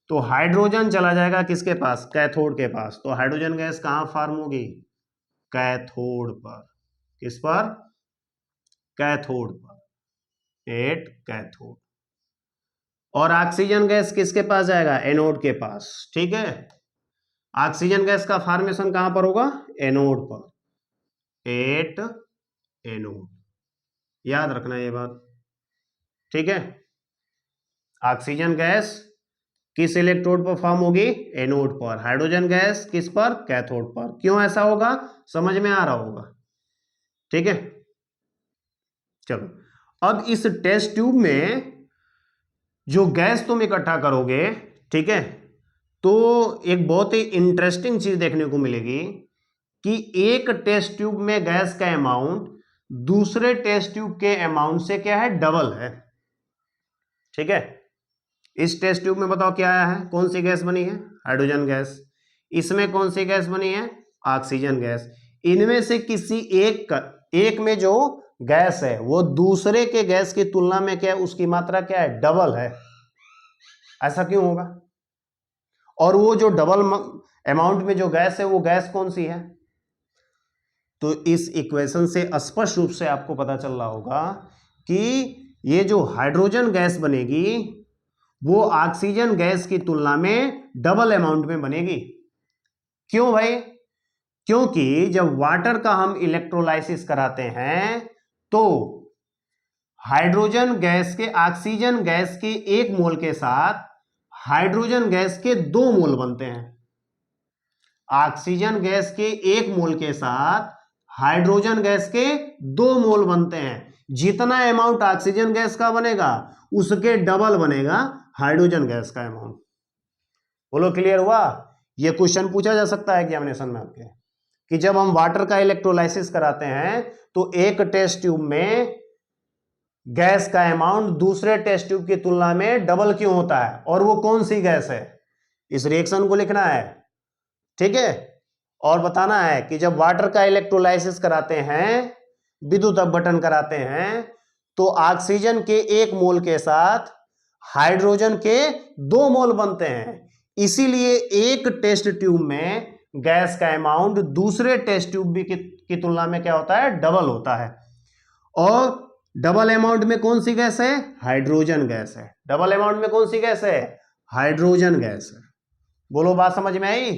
तो हाइड्रोजन चला जाएगा किसके पास? कैथोड के पास। तो हाइड्रोजन गैस कहां फॉर्म होगी? कैथोड पर। किस पर? कैथोड पर, एट कैथोड। और ऑक्सीजन गैस किसके पास जाएगा? एनोड के पास। ठीक है, ऑक्सीजन गैस का फॉर्मेशन कहां पर होगा? एनोड पर, एट एनोड। याद रखना ये बात। ठीक है, ऑक्सीजन गैस किस इलेक्ट्रोड पर फॉर्म होगी? एनोड पर। हाइड्रोजन गैस किस पर? कैथोड पर। क्यों ऐसा होगा? समझ में आ रहा होगा। ठीक है, चलो अब इस टेस्ट ट्यूब में जो गैस तुम इकट्ठा करोगे, ठीक है, तो एक बहुत ही इंटरेस्टिंग चीज देखने को मिलेगी कि एक टेस्ट ट्यूब में गैस का अमाउंट दूसरे टेस्ट ट्यूब के अमाउंट से क्या है? डबल है। ठीक है। इस टेस्ट ट्यूब में बताओ क्या आया है, कौन सी गैस बनी है, हाइड्रोजन गैस। इसमें कौन सी गैस बनी है, ऑक्सीजन गैस। इनमें से किसी एक में जो गैस है वो दूसरे के गैस की तुलना में क्या है, उसकी मात्रा क्या है, डबल है। ऐसा क्यों होगा? और वो जो डबल अमाउंट में जो गैस है वो गैस कौन सी है? तो इस इक्वेशन से स्पष्ट रूप से आपको पता चल रहा होगा कि ये जो हाइड्रोजन गैस बनेगी वो ऑक्सीजन गैस की तुलना में डबल अमाउंट में बनेगी। क्यों भाई? क्योंकि जब वाटर का हम इलेक्ट्रोलाइसिस कराते हैं तो हाइड्रोजन गैस के ऑक्सीजन गैस के 1 मोल के साथ हाइड्रोजन गैस के 2 मोल बनते हैं। ऑक्सीजन गैस के 1 मोल के साथ हाइड्रोजन गैस के 2 मोल बनते हैं। जितना अमाउंट ऑक्सीजन गैस का बनेगा उसके डबल बनेगा हाइड्रोजन गैस का अमाउंट। बोलो क्लियर हुआ? यह क्वेश्चन पूछा जा सकता है एग्जामिनेशन में आपके कि जब हम वाटर का इलेक्ट्रोलाइसिस कराते हैं तो एक टेस्ट ट्यूब में गैस का अमाउंट दूसरे टेस्ट ट्यूब की तुलना में डबल क्यों होता है और वो कौन सी गैस है, इस रिएक्शन को लिखना है। ठीक है। और बताना है कि जब वाटर का इलेक्ट्रोलाइसिस कराते हैं, विद्युत अपघटन कराते हैं, तो ऑक्सीजन के 1 मोल के साथ हाइड्रोजन के 2 मोल बनते हैं। इसीलिए एक टेस्ट ट्यूब में गैस का अमाउंट दूसरे टेस्ट ट्यूब की तुलना में क्या होता है, डबल होता है। और डबल अमाउंट में कौन सी गैस है, हाइड्रोजन गैस है। डबल अमाउंट में कौन सी गैस है, हाइड्रोजन गैस है। बोलो बात समझ में आई?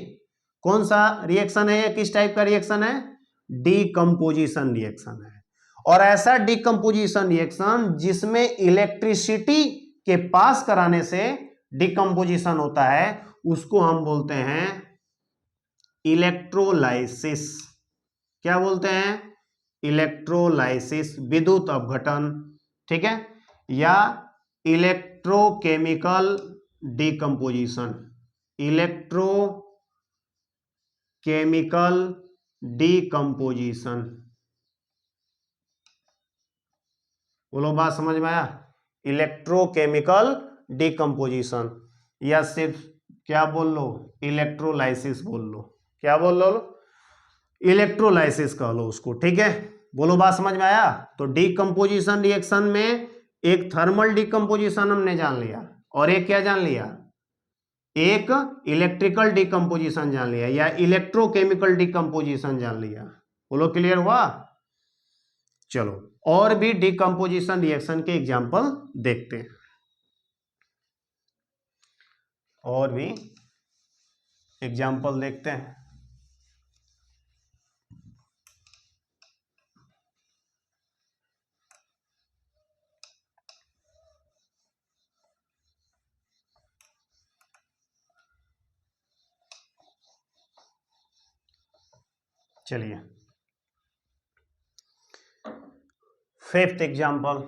कौन सा रिएक्शन है ये, किस टाइप का रिएक्शन है, डीकंपोजिशन रिएक्शन है। और ऐसा डीकंपोजिशन रिएक्शन जिसमें इलेक्ट्रिसिटी के पास कराने से डीकंपोजिशन होता है उसको हम बोलते हैं इलेक्ट्रोलाइसिस। क्या बोलते हैं, इलेक्ट्रोलाइसिस, विद्युत अपघटन। ठीक है। या इलेक्ट्रोकेमिकल डीकंपोजिशन, इलेक्ट्रोकेमिकल डीकंपोजिशन। बोलो बात समझ में आया? इलेक्ट्रोकेमिकल डीकंपोजिशन या सिर्फ क्या बोल लो, इलेक्ट्रोलाइसिस बोल लो। क्या बोल लो, इलेक्ट्रोलाइसिस कह लो उसको। ठीक है। बोलो बात समझ में आया? तो डीकंपोजिशन रिएक्शन में एक थर्मल डीकंपोजिशन हमने जान लिया और एक क्या जान लिया, एक इलेक्ट्रिकल डीकंपोजिशन जान लिया या इलेक्ट्रोकेमिकल डीकंपोजिशन जान लिया। बोलो क्लियर हुआ? चलो और भी डीकंपोजिशन रिएक्शन के एग्जांपल देखते हैं। और भी एग्जांपल देखते हैं। चलिए 5th एग्जांपल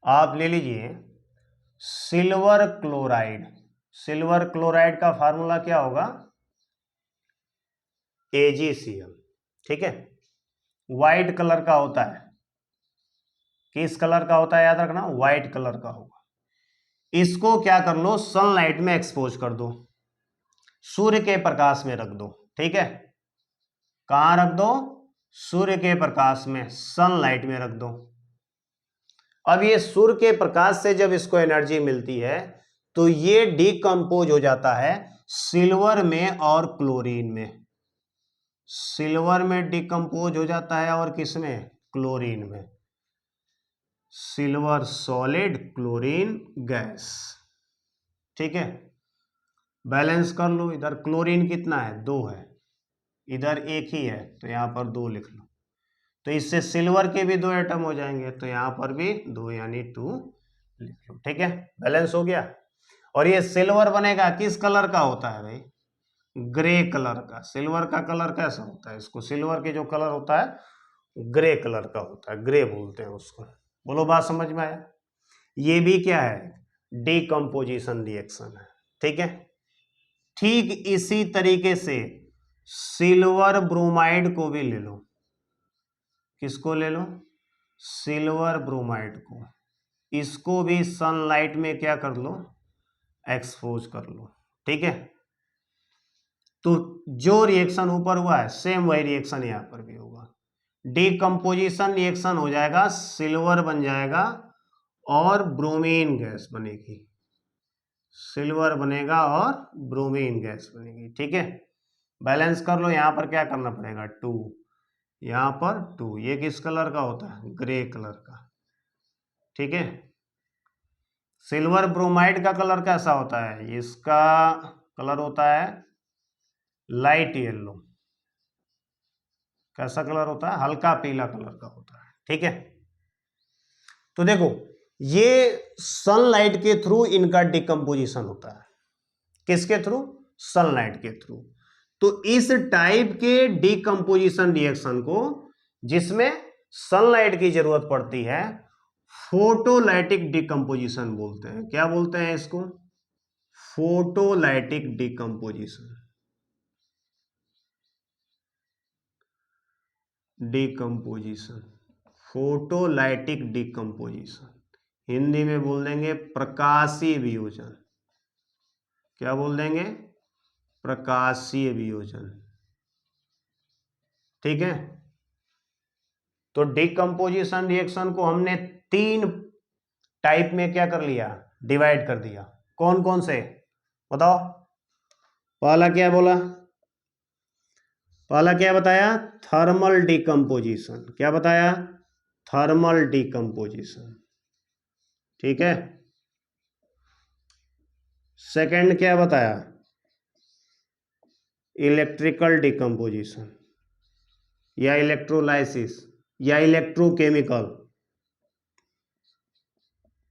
आप ले लीजिए, सिल्वर क्लोराइड। सिल्वर क्लोराइड का फार्मूला क्या होगा, AgCl। ठीक है। व्हाइट कलर का होता है। किस कलर का होता है, याद रखना, व्हाइट कलर का होगा। इसको क्या कर लो, सनलाइट में एक्सपोज कर दो, सूर्य के प्रकाश में रख दो। ठीक है। कहां रख दो, सूर्य के प्रकाश में, सनलाइट में रख दो। अब ये सूर्य के प्रकाश से जब इसको एनर्जी मिलती है तो ये डीकंपोज हो जाता है सिल्वर में और क्लोरीन में। सिल्वर में डीकंपोज हो जाता है और किस में, क्लोरीन में। Silver solid, chlorine gas. ठीक है। बैलेंस कर लो, इधर क्लोरीन कितना है, 2 है, इधर 1 ही है तो यहां पर 2 लिख लो। तो इससे सिल्वर के भी 2 एटम हो जाएंगे तो यहां पर भी 2 यानी 2 लिख लो। ठीक है। बैलेंस हो गया। और ये सिल्वर बनेगा किस कलर का होता है भाई, ग्रे कलर का। सिल्वर का कलर कैसा होता है, इसको सिल्वर के जो कलर होता है ग्रे कलर का होता है, ग्रे बोलते हैं उसको। बोलो बात समझ में आया? ये भी क्या है, डीकंपोजिशन रिएक्शन है। ठीक है। ठीक इसी तरीके से सिल्वर ब्रोमाइड को भी ले लो। किसको ले लो, सिल्वर ब्रोमाइड को, इसको भी सनलाइट में क्या कर लो, एक्सपोज कर लो। ठीक है, तो जो रिएक्शन ऊपर हुआ है सेम वही रिएक्शन यहां पर भी होगा। डीकंपोजिशन रिएक्शन हो जाएगा, सिल्वर बन जाएगा और ब्रोमीन गैस बनेगी, सिल्वर बनेगा और ब्रोमीन गैस बनेगी। ठीक है, बैलेंस कर लो, यहां पर क्या करना पड़ेगा 2, यहां पर 2, ये किस कलर का होता है, ग्रे कलर का। ठीक है, सिल्वर ब्रोमाइड का कलर कैसा होता है, इसका कलर होता है लाइट येलो। कैसा कलर होता है, हल्का पीला कलर का होता है। ठीक है, तो देखो ये सनलाइट के थ्रू इनका डिकम्पोजिशन होता है, किसके थ्रू, सनलाइट के थ्रू। तो इस टाइप के डिकम्पोजिशन रिएक्शन को, जिसमें सनलाइट की जरूरत पड़ती है, फोटोलाइटिक डिकम्पोजिशन बोलते हैं। क्या बोलते हैं इसको, photolytic decomposition, decomposition, photolytic decomposition, Hindi में बोल देंगे प्रकाशीय वियोजन। क्या बोल देंगे, प्रकाशीय वियोजन। ठीक है, तो डिकम्पोजिशन रिएक्शन को हमने 3 टाइप में क्या कर लिया, डिवाइड कर दिया। कौन कौन से बताओ, पहला क्या बोला, पहला क्या बताया, थर्मल डिकम्पोजिशन। क्या बताया, थर्मल डिकम्पोजिशन। ठीक है, सेकंड क्या बताया, इलेक्ट्रिकल डिकम्पोजिशन या इलेक्ट्रोलाइसिस या इलेक्ट्रोकेमिकल।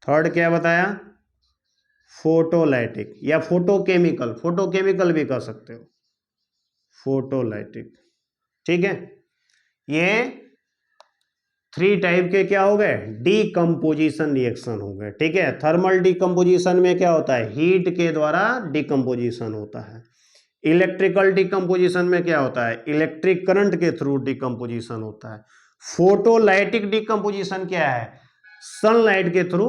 थर्ड क्या बताया, फोटोलाइटिक या फोटोकेमिकल, फोटोकेमिकल भी कह सकते हो, फोटोलाइटिक। ठीक है, ये 3 टाइप के क्या हो गए, डीकम्पोजिशन रिएक्शन हो गए। ठीक है, थर्मल डिकम्पोजिशन में क्या होता है, हीट के द्वारा डिकम्पोजिशन होता है। इलेक्ट्रिकल डिकम्पोजिशन में क्या होता है, इलेक्ट्रिक करंट के थ्रू डिकम्पोजिशन होता है। फोटोलाइटिक डिकम्पोजिशन क्या है, सनलाइट के थ्रू,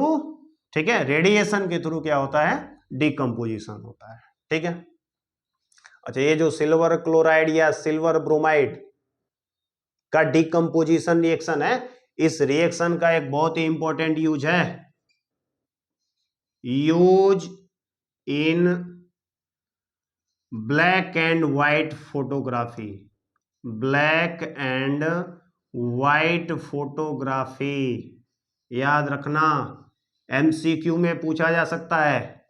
ठीक है, रेडिएशन के थ्रू क्या होता है, डिकम्पोजिशन होता है। ठीक है, अच्छा ये जो सिल्वर क्लोराइड या सिल्वर ब्रोमाइड का डिकम्पोजिशन रिएक्शन है, इस रिएक्शन का एक बहुत ही इंपॉर्टेंट यूज है, use in black and white photography, black and white photography. याद रखना, एमसीक्यू में पूछा जा सकता है,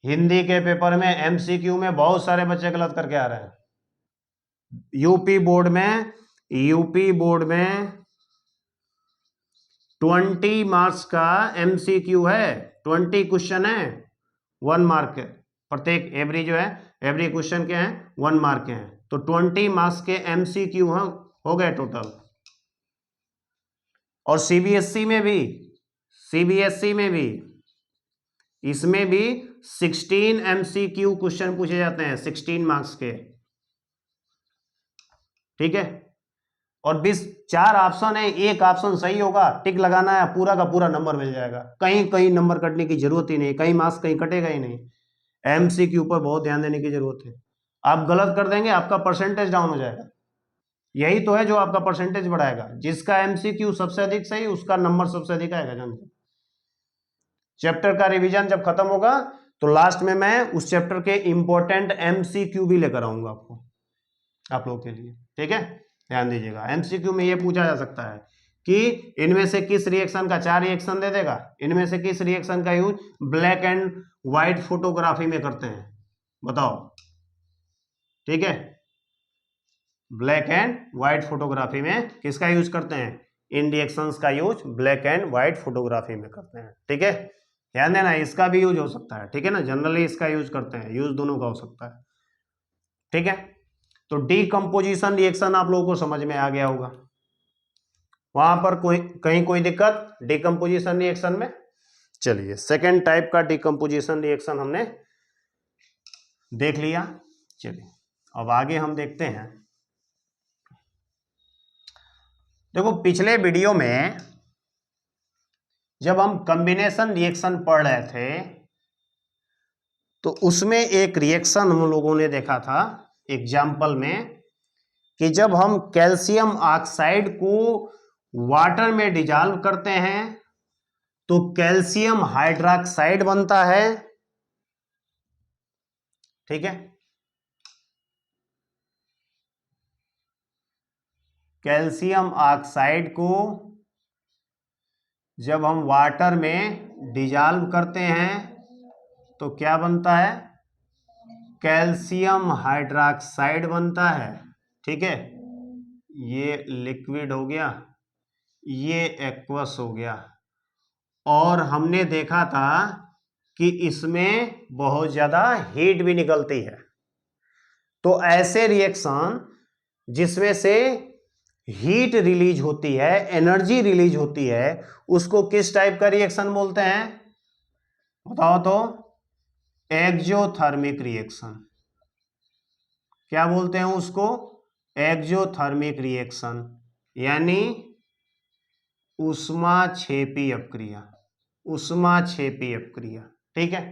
हिंदी के पेपर में एमसीक्यू में बहुत सारे बच्चे गलत करके आ रहे हैं। यूपी बोर्ड में 20 मार्क्स का एमसीक्यू है, 20 क्वेश्चन है, 1 मार्क प्रत्येक, एवरी जो है एवरी क्वेश्चन के हैं 1 मार्क के हैं, तो 20 मार्क्स के एमसीक्यू हो गए टोटल। और सीबीएसई में भी इसमें भी 16 एमसीक्यू क्वेश्चन पूछे जाते हैं, 16 मार्क्स के। ठीक है, और 4 ऑप्शन है, एक ऑप्शन सही होगा, टिक लगाना है, पूरा का पूरा नंबर मिल जाएगा, कहीं कहीं नंबर कटने की जरूरत ही नहीं, कहीं मार्क्स कहीं कटेगा ही नहीं। एमसीक्यू पर बहुत ध्यान देने की जरूरत है, आप गलत कर देंगे आपका परसेंटेज डाउन हो जाएगा। यही तो है जो आपका परसेंटेज बढ़ाएगा, जिसका एमसीक्यू सबसे अधिक सही उसका नंबर सबसे अधिक आएगा। जानते, चैप्टर का रिवीजन जब खत्म होगा तो लास्ट में मैं उस चैप्टर के इंपॉर्टेंट एमसीक्यू भी लेकर आऊंगा आपको, आप लोगों के लिए। ठीक है, ध्यान दीजिएगा, एमसीक्यू में ये पूछा जा सकता है कि इनमें से किस रिएक्शन का, 4 रिएक्शन दे देगा, इनमें से किस रिएक्शन का use black and white photography में करते हैं, बताओ। ठीक है, ब्लैक एंड व्हाइट फोटोग्राफी में किसका यूज करते हैं, इन रिएक्शंस का use black and white photography में करते हैं। ठीक है, ध्यान देना, इसका भी यूज हो सकता है। ठीक है ना, जनरली इसका यूज करते हैं, यूज दोनों का हो सकता है। ठीक है, तो डीकंपोजिशन रिएक्शन आप लोगों को समझ में आ गया होगा, वहां पर कोई दिक्कत डीकंपोजिशन रिएक्शन में। चलिए, सेकेंड टाइप का डीकंपोजिशन रिएक्शन हमने देख लिया। चलिए अब आगे हम देखते हैं। देखो पिछले वीडियो में जब हम कॉम्बिनेशन रिएक्शन पढ़ रहे थे तो उसमें एक रिएक्शन हम लोगों ने देखा था एग्जाम्पल में कि जब हम कैल्शियम ऑक्साइड को वाटर में डिजॉल्व करते हैं तो कैल्शियम हाइड्रोक्साइड बनता है, ठीक है। कैल्शियम ऑक्साइड को जब हम वाटर में डिजॉल्व करते हैं तो क्या बनता है, कैल्शियम हाइड्रोक्साइड बनता है, ठीक है। ये लिक्विड हो गया, ये एक्वस हो गया, और हमने देखा था कि इसमें बहुत ज़्यादा हीट भी निकलती है। तो ऐसे रिएक्शन जिसमें से हीट रिलीज होती है, एनर्जी रिलीज होती है, उसको किस टाइप का रिएक्शन बोलते हैं, बताओ तो। Exothermic reaction. क्या बोलते हैं उसको, एक्सोथर्मिक रिएक्शन, यानी ऊष्माक्षेपी अपक्रिया, ऊष्माक्षेपी अपक्रिया, ठीक है।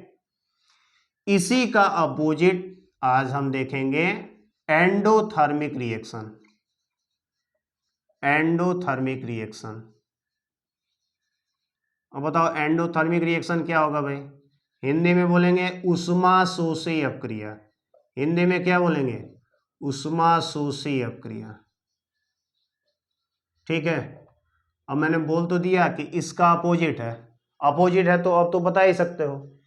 इसी का अपोजिट आज हम देखेंगे एंडोथर्मिक रिएक्शन। एंडोथर्मिक रिएक्शन, अब बताओ एंडोथर्मिक रिएक्शन क्या होगा भाई, हिंदी में बोलेंगे ऊष्माशोषी अपक्रिया। हिंदी में क्या बोलेंगे, ऊष्माशोषी अपक्रिया, ठीक है। अब मैंने बोल तो दिया कि इसका अपोजिट है, अपोजिट है तो अब तो बता ही सकते हो।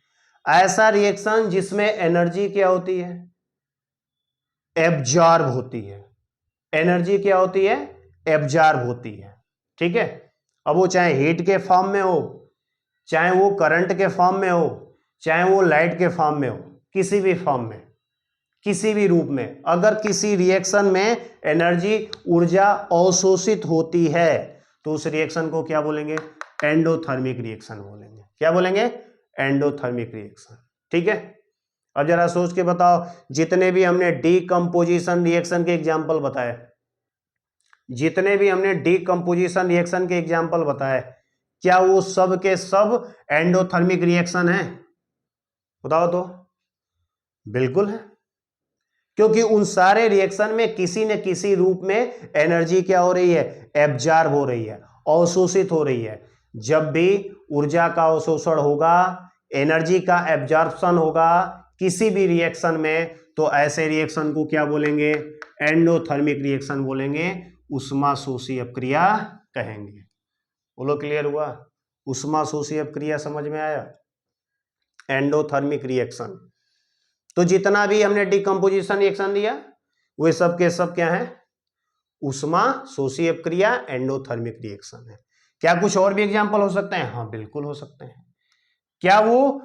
ऐसा रिएक्शन जिसमें एनर्जी क्या होती है, एब्जॉर्ब होती है। एनर्जी क्या होती है, एब्जॉर्ब होती है, ठीक है। अब वो चाहे हीट के फॉर्म में हो, चाहे वो करंट के फॉर्म में हो, चाहे वो लाइट के फॉर्म में हो, किसी भी फॉर्म में, किसी भी रूप में, अगर किसी रिएक्शन में एनर्जी, ऊर्जा अवशोषित होती है तो उस रिएक्शन को क्या बोलेंगे, एंडोथर्मिक रिएक्शन बोलेंगे। क्या बोलेंगे, एंडोथर्मिक रिएक्शन, ठीक है। अब जरा सोच के बताओ, जितने भी हमने डीकंपोजिशन रिएक्शन के एग्जाम्पल बताए, जितने भी हमने डीकंपोजिशन रिएक्शन के एग्जाम्पल बताए, क्या वो सब के सब एंडोथर्मिक रिएक्शन है, बताओ तो। बिल्कुल है, क्योंकि उन सारे रिएक्शन में किसी न किसी रूप में एनर्जी क्या हो रही है, एब्जॉर्ब हो रही है, अवशोषित हो रही है। जब भी ऊर्जा का अवशोषण होगा, एनर्जी का एब्जॉर्प्शन होगा किसी भी रिएक्शन में, तो ऐसे रिएक्शन को क्या बोलेंगे, एंडोथर्मिक रिएक्शन बोलेंगे, ऊष्माशोषी अपक्रिया कहेंगे। बोलो क्लियर हुआ, ऊष्माशोषी अपक्रिया समझ में आया, एंडोथर्मिक रिएक्शन। तो जितना भी हमने डिकम्पोजिशन रिएक्शन दिया वे सब के सब क्या है, ऊष्माशोषी अपक्रिया, एंडोथर्मिक रिएक्शन है। क्या कुछ और भी एग्जांपल हो सकते हैं, हाँ बिल्कुल हो सकते हैं। क्या वो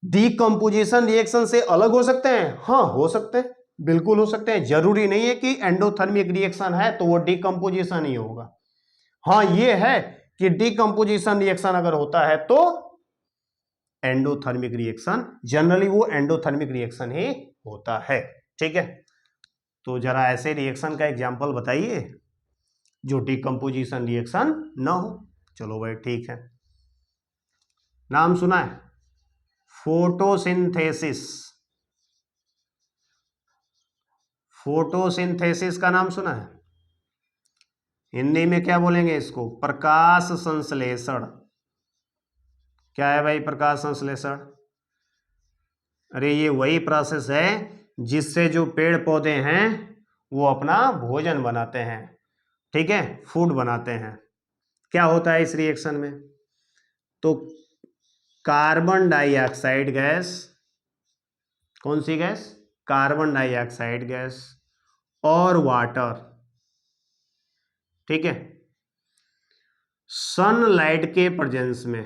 डिकम्पोजिशन रिएक्शन से अलग हो सकते हैं, हाँ हो सकते हैं, बिल्कुल हो सकते हैं। जरूरी नहीं है कि एंडोथर्मिक रिएक्शन है तो वो डिकम्पोजिशन ही होगा। हाँ ये है कि डिकम्पोजिशन रिएक्शन अगर होता है तो एंडोथर्मिक रिएक्शन, जनरली वो एंडोथर्मिक रिएक्शन ही होता है, ठीक है। तो जरा ऐसे रिएक्शन का एग्जांपल बताइए जो डिकम्पोजिशन रिएक्शन ना हो। चलो भाई ठीक है, नाम सुना है, फोटोसिंथेसिस। फोटोसिंथेसिस का नाम सुना है, हिंदी में क्या बोलेंगे इसको, प्रकाश संश्लेषण। क्या है भाई प्रकाश संश्लेषण, अरे ये वही प्रोसेस है जिससे जो पेड़ पौधे हैं वो अपना भोजन बनाते हैं, ठीक है, फूड बनाते हैं। क्या होता है इस रिएक्शन में, तो कार्बन डाइऑक्साइड गैस, कौन सी गैस, कार्बन डाइऑक्साइड गैस और वाटर, ठीक है, सनलाइट के प्रेजेंस में,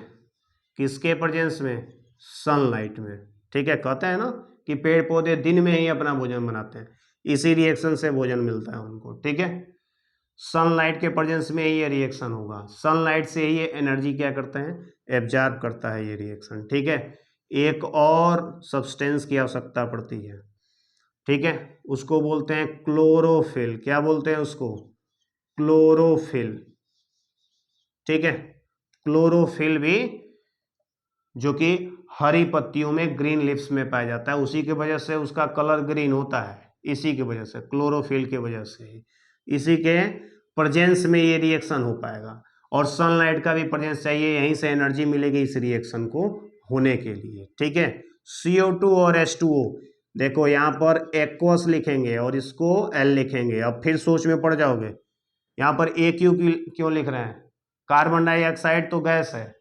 किसके प्रेजेंस में, सनलाइट में, ठीक है। कहते हैं ना कि पेड़ पौधे दिन में ही अपना भोजन बनाते हैं, इसी रिएक्शन से भोजन मिलता है उनको, ठीक है। सनलाइट के प्रेजेंस में ही ये रिएक्शन होगा, सनलाइट से ही ये एनर्जी क्या करते हैं, एब्जॉर्ब करता है ये रिएक्शन, ठीक है। एक और सब्सटेंस की आवश्यकता पड़ती है, ठीक है, उसको बोलते हैं क्लोरोफिल। क्या बोलते हैं उसको, क्लोरोफिल, ठीक है। क्लोरोफिल भी, जो कि हरी पत्तियों में ग्रीन लिप्स में पाया जाता है, उसी की वजह से उसका कलर ग्रीन होता है, इसी की वजह से, क्लोरोफिल की वजह से, इसी के प्रेजेंस में ये रिएक्शन हो पाएगा। और सनलाइट का भी प्रेजेंस चाहिए, यहीं से एनर्जी मिलेगी इस रिएक्शन को होने के लिए। ठीक है, CO2 और H2O, देखो यहाँ पर एक्वस लिखेंगे और इसको L लिखेंगे। अब फिर सोच में पड़ जाओगे, यहाँ पर AQ क्यों लिख रहे हैं? कार्बन डाइऑक्साइड तो गैस है।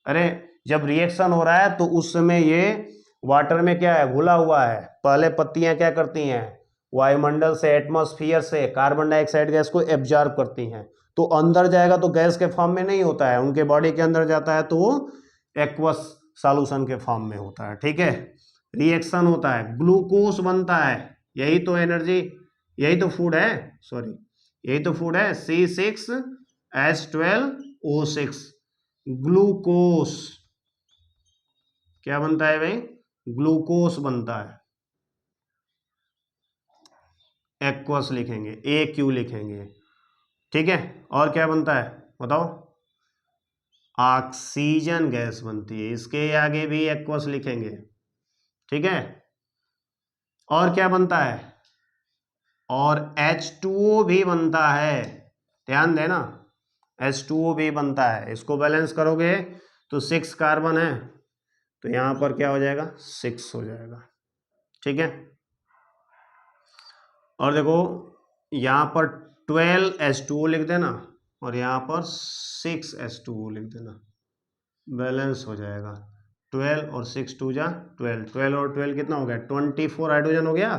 अरे जब रिएक्शन हो रहा है तो उस समय ये वाटर में क्या है, घुला हुआ है। पहले पत्तियां क्या करती हैं, वायुमंडल से, एटमॉस्फेयर से कार्बन डाइऑक्साइड गैस को एब्जॉर्ब करती हैं, तो अंदर जाएगा तो गैस के फॉर्म में नहीं होता है, उनके बॉडी के अंदर जाता है तो वो एक्वस सॉल्यूशन के फॉर्म में होता है। ठीक है, रिएक्शन होता है, ग्लूकोज बनता है, यही तो एनर्जी, यही तो फूड है, सॉरी यही तो फूड है, C6H12O6, ग्लूकोस। क्या बनता है भाई, ग्लूकोस बनता है, एक्वस लिखेंगे, AQ लिखेंगे। ठीक है, और क्या बनता है बताओ, ऑक्सीजन गैस बनती है, इसके आगे भी एक्वस लिखेंगे। ठीक है, और क्या बनता है, और H2O भी बनता है, ध्यान देना, H2O भी बनता है। इसको बैलेंस करोगे तो 6 कार्बन है, तो यहां पर क्या हो जाएगा, 6 हो जाएगा। ठीक है, और देखो यहां पर 12H2O लिख देना और यहां पर 6H2O लिख देना, बैलेंस हो जाएगा। 12 और 6 2 जा 12, 12 और 12 कितना हो गया, 24 हाइड्रोजन हो गया,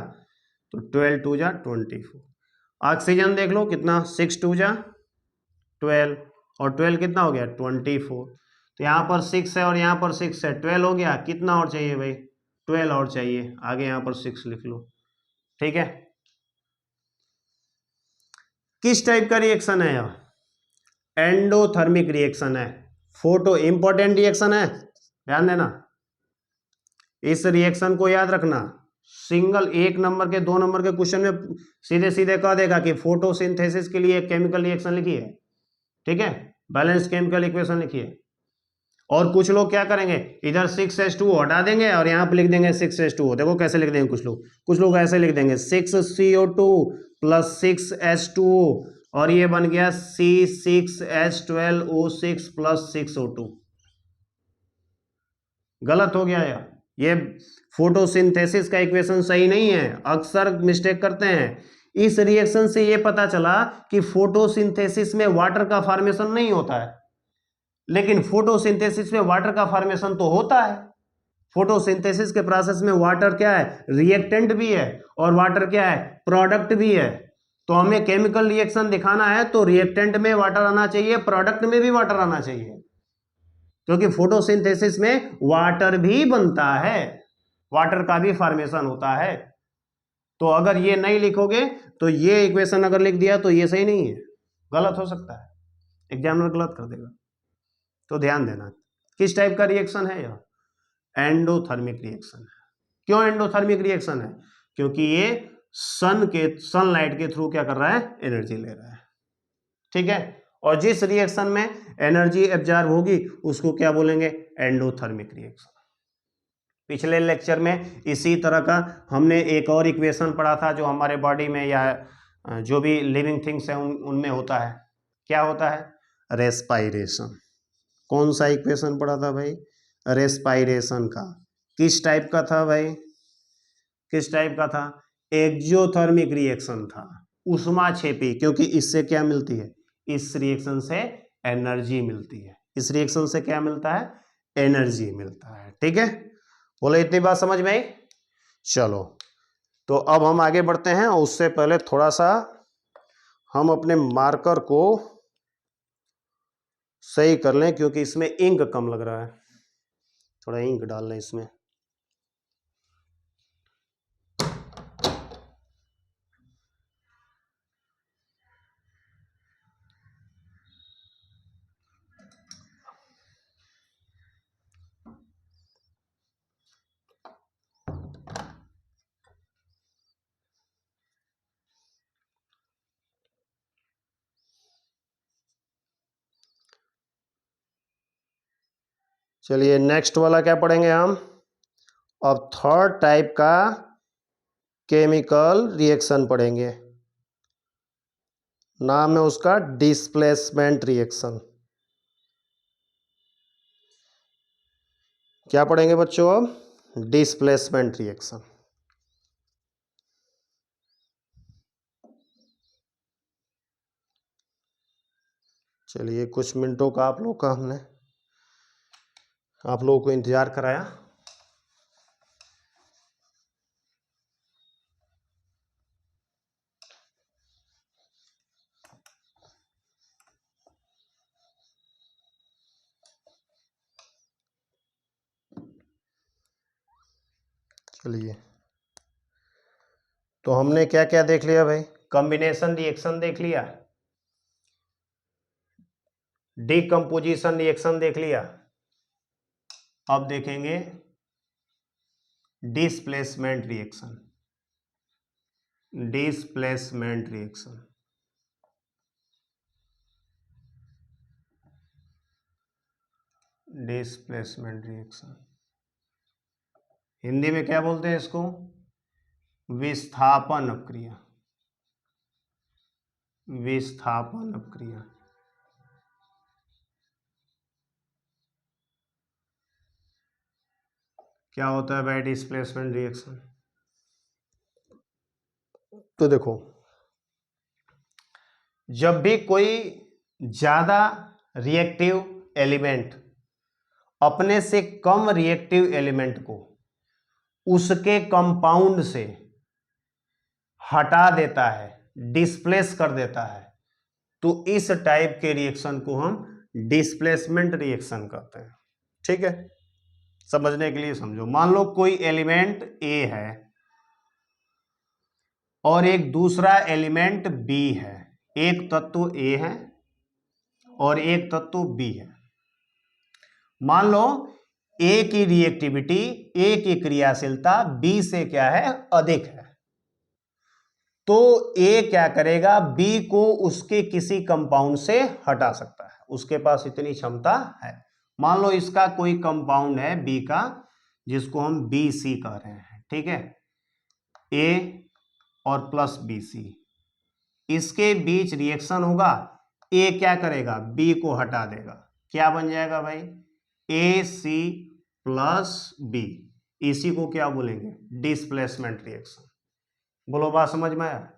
तो 12 2 जा 24। ऑक्सीजन देख लो कितना, 6 2 जा 12 और 12 कितना हो गया, 24। तो यहाँ पर 6 है और यहाँ पर 6 है, 12 हो गया, कितना और चाहिए भाई, 12 और चाहिए, आगे यहाँ पर 6 लिख लो। ठीक है, किस टाइप का रिएक्शन है यह, एंडोथर्मिक रिएक्शन है, फोटो इंपॉर्टेंट रिएक्शन है, ध्यान देना, इस रिएक्शन को याद रखना। सिंगल 1 नंबर के 2 नंबर के क्वेश्चन में सीधे सीधे कह देगा कि फोटोसिंथेसिस के लिए केमिकल रिएक्शन लिखिए। ठीक है, बैलेंस केमिकल इक्वेशन लिखिए। और कुछ लोग क्या करेंगे, इधर 6H2O हटा देंगे और यहाँ पे लिख देंगे 6H2O। देखो कैसे लिख देंगे, कुछ लोग ऐसे लिख देंगे 6CO2 प्लस 6H2O और ये बन गया C6H12O6 प्लस 6O2। गलत हो गया यार, ये फोटोसिंथेसिस का इक्वेशन सही नहीं है, अक्सर मिस्टेक करते हैं। इस रिएक्शन से ये पता चला कि फोटोसिंथेसिस में वाटर का फॉर्मेशन नहीं होता है, लेकिन फोटोसिंथेसिस में वाटर का फॉर्मेशन तो होता है। फोटोसिंथेसिस के प्रोसेस में वाटर क्या है, रिएक्टेंट भी है, और वाटर क्या है, प्रोडक्ट भी है। तो हमें केमिकल रिएक्शन दिखाना है तो रिएक्टेंट में वाटर आना चाहिए, प्रोडक्ट में भी वाटर आना चाहिए, क्योंकि फोटोसिंथेसिस में वाटर भी बनता है, वाटर का भी फॉर्मेशन होता है। तो अगर ये नहीं लिखोगे तो ये इक्वेशन अगर लिख दिया तो ये सही नहीं है, गलत हो सकता है, एग्जामिनर गलत कर देगा। तो ध्यान देना, किस टाइप का रिएक्शन है यह, एंडोथर्मिक रिएक्शन है। क्यों एंडोथर्मिक रिएक्शन है, क्योंकि ये सनलाइट के थ्रू क्या कर रहा है, एनर्जी ले रहा है। ठीक है, और जिस रिएक्शन में एनर्जी एब्जॉर्ब होगी उसको क्या बोलेंगे, एंडोथर्मिक रिएक्शन। पिछले लेक्चर में इसी तरह का हमने एक और इक्वेशन पढ़ा था जो हमारे बॉडी में या जो भी लिविंग थिंग्स हैं उनमें होता है, क्या होता है, रेस्पायरेशन। कौन सा इक्वेशन पढ़ा था भाई, रेस्पायरेशन का। किस टाइप का था भाई, किस टाइप का था, एक्सोथर्मिक रिएक्शन था, ऊष्माक्षेपी, क्योंकि इससे क्या मिलती है, इस रिएक्शन से एनर्जी मिलती है। इस रिएक्शन से क्या मिलता है, एनर्जी मिलता है। ठीक है, बोले इतनी बात समझ में आई। चलो तो अब हम आगे बढ़ते हैं, उससे पहले थोड़ा सा हम अपने मार्कर को सही कर लें, क्योंकि इसमें इंक कम लग रहा है, थोड़ा इंक डाल लें इसमें। चलिए नेक्स्ट वाला क्या पढ़ेंगे हम। अब थर्ड टाइप का केमिकल रिएक्शन पढ़ेंगे, नाम है उसका डिस्प्लेसमेंट रिएक्शन। क्या पढ़ेंगे बच्चों अब, डिस्प्लेसमेंट रिएक्शन। चलिए कुछ मिनटों का आप लोगों को इंतजार कराया। चलिए तो हमने क्या क्या देख लिया भाई, कॉम्बिनेशन रिएक्शन देख लिया, डीकंपोजिशन रिएक्शन देख लिया, अब देखेंगे displacement reaction. Displacement reaction, displacement reaction Hindi में क्या बोलते हैं इसको, विस्थापन अपक्रिया। विस्थापन अपक्रिया। क्या होता है भाई डिस्प्लेसमेंट रिएक्शन। तो देखो, जब भी कोई ज्यादा रिएक्टिव एलिमेंट अपने से कम रिएक्टिव एलिमेंट को उसके कंपाउंड से हटा देता है, डिस्प्लेस कर देता है, तो इस टाइप के रिएक्शन को हम डिस्प्लेसमेंट रिएक्शन कहते हैं। ठीक है, समझने के लिए समझो। मान लो कोई एलिमेंट ए है और एक दूसरा एलिमेंट बी है, एक तत्व ए है और एक तत्व बी है। मान लो ए की रिएक्टिविटी, ए की क्रियाशीलता बी से क्या है, अधिक है, तो ए क्या करेगा, बी को उसके किसी कंपाउंड से हटा सकता है, उसके पास इतनी क्षमता है। मान लो इसका कोई कंपाउंड है बी का, जिसको हम बी सी कह रहे हैं, ठीक है, ए और प्लस बी सी, इसके बीच रिएक्शन होगा, ए क्या करेगा, बी को हटा देगा, क्या बन जाएगा भाई, ए सी प्लस बी। इसी को क्या बोलेंगे, डिस्प्लेसमेंट रिएक्शन। बोलो बात समझ में आया।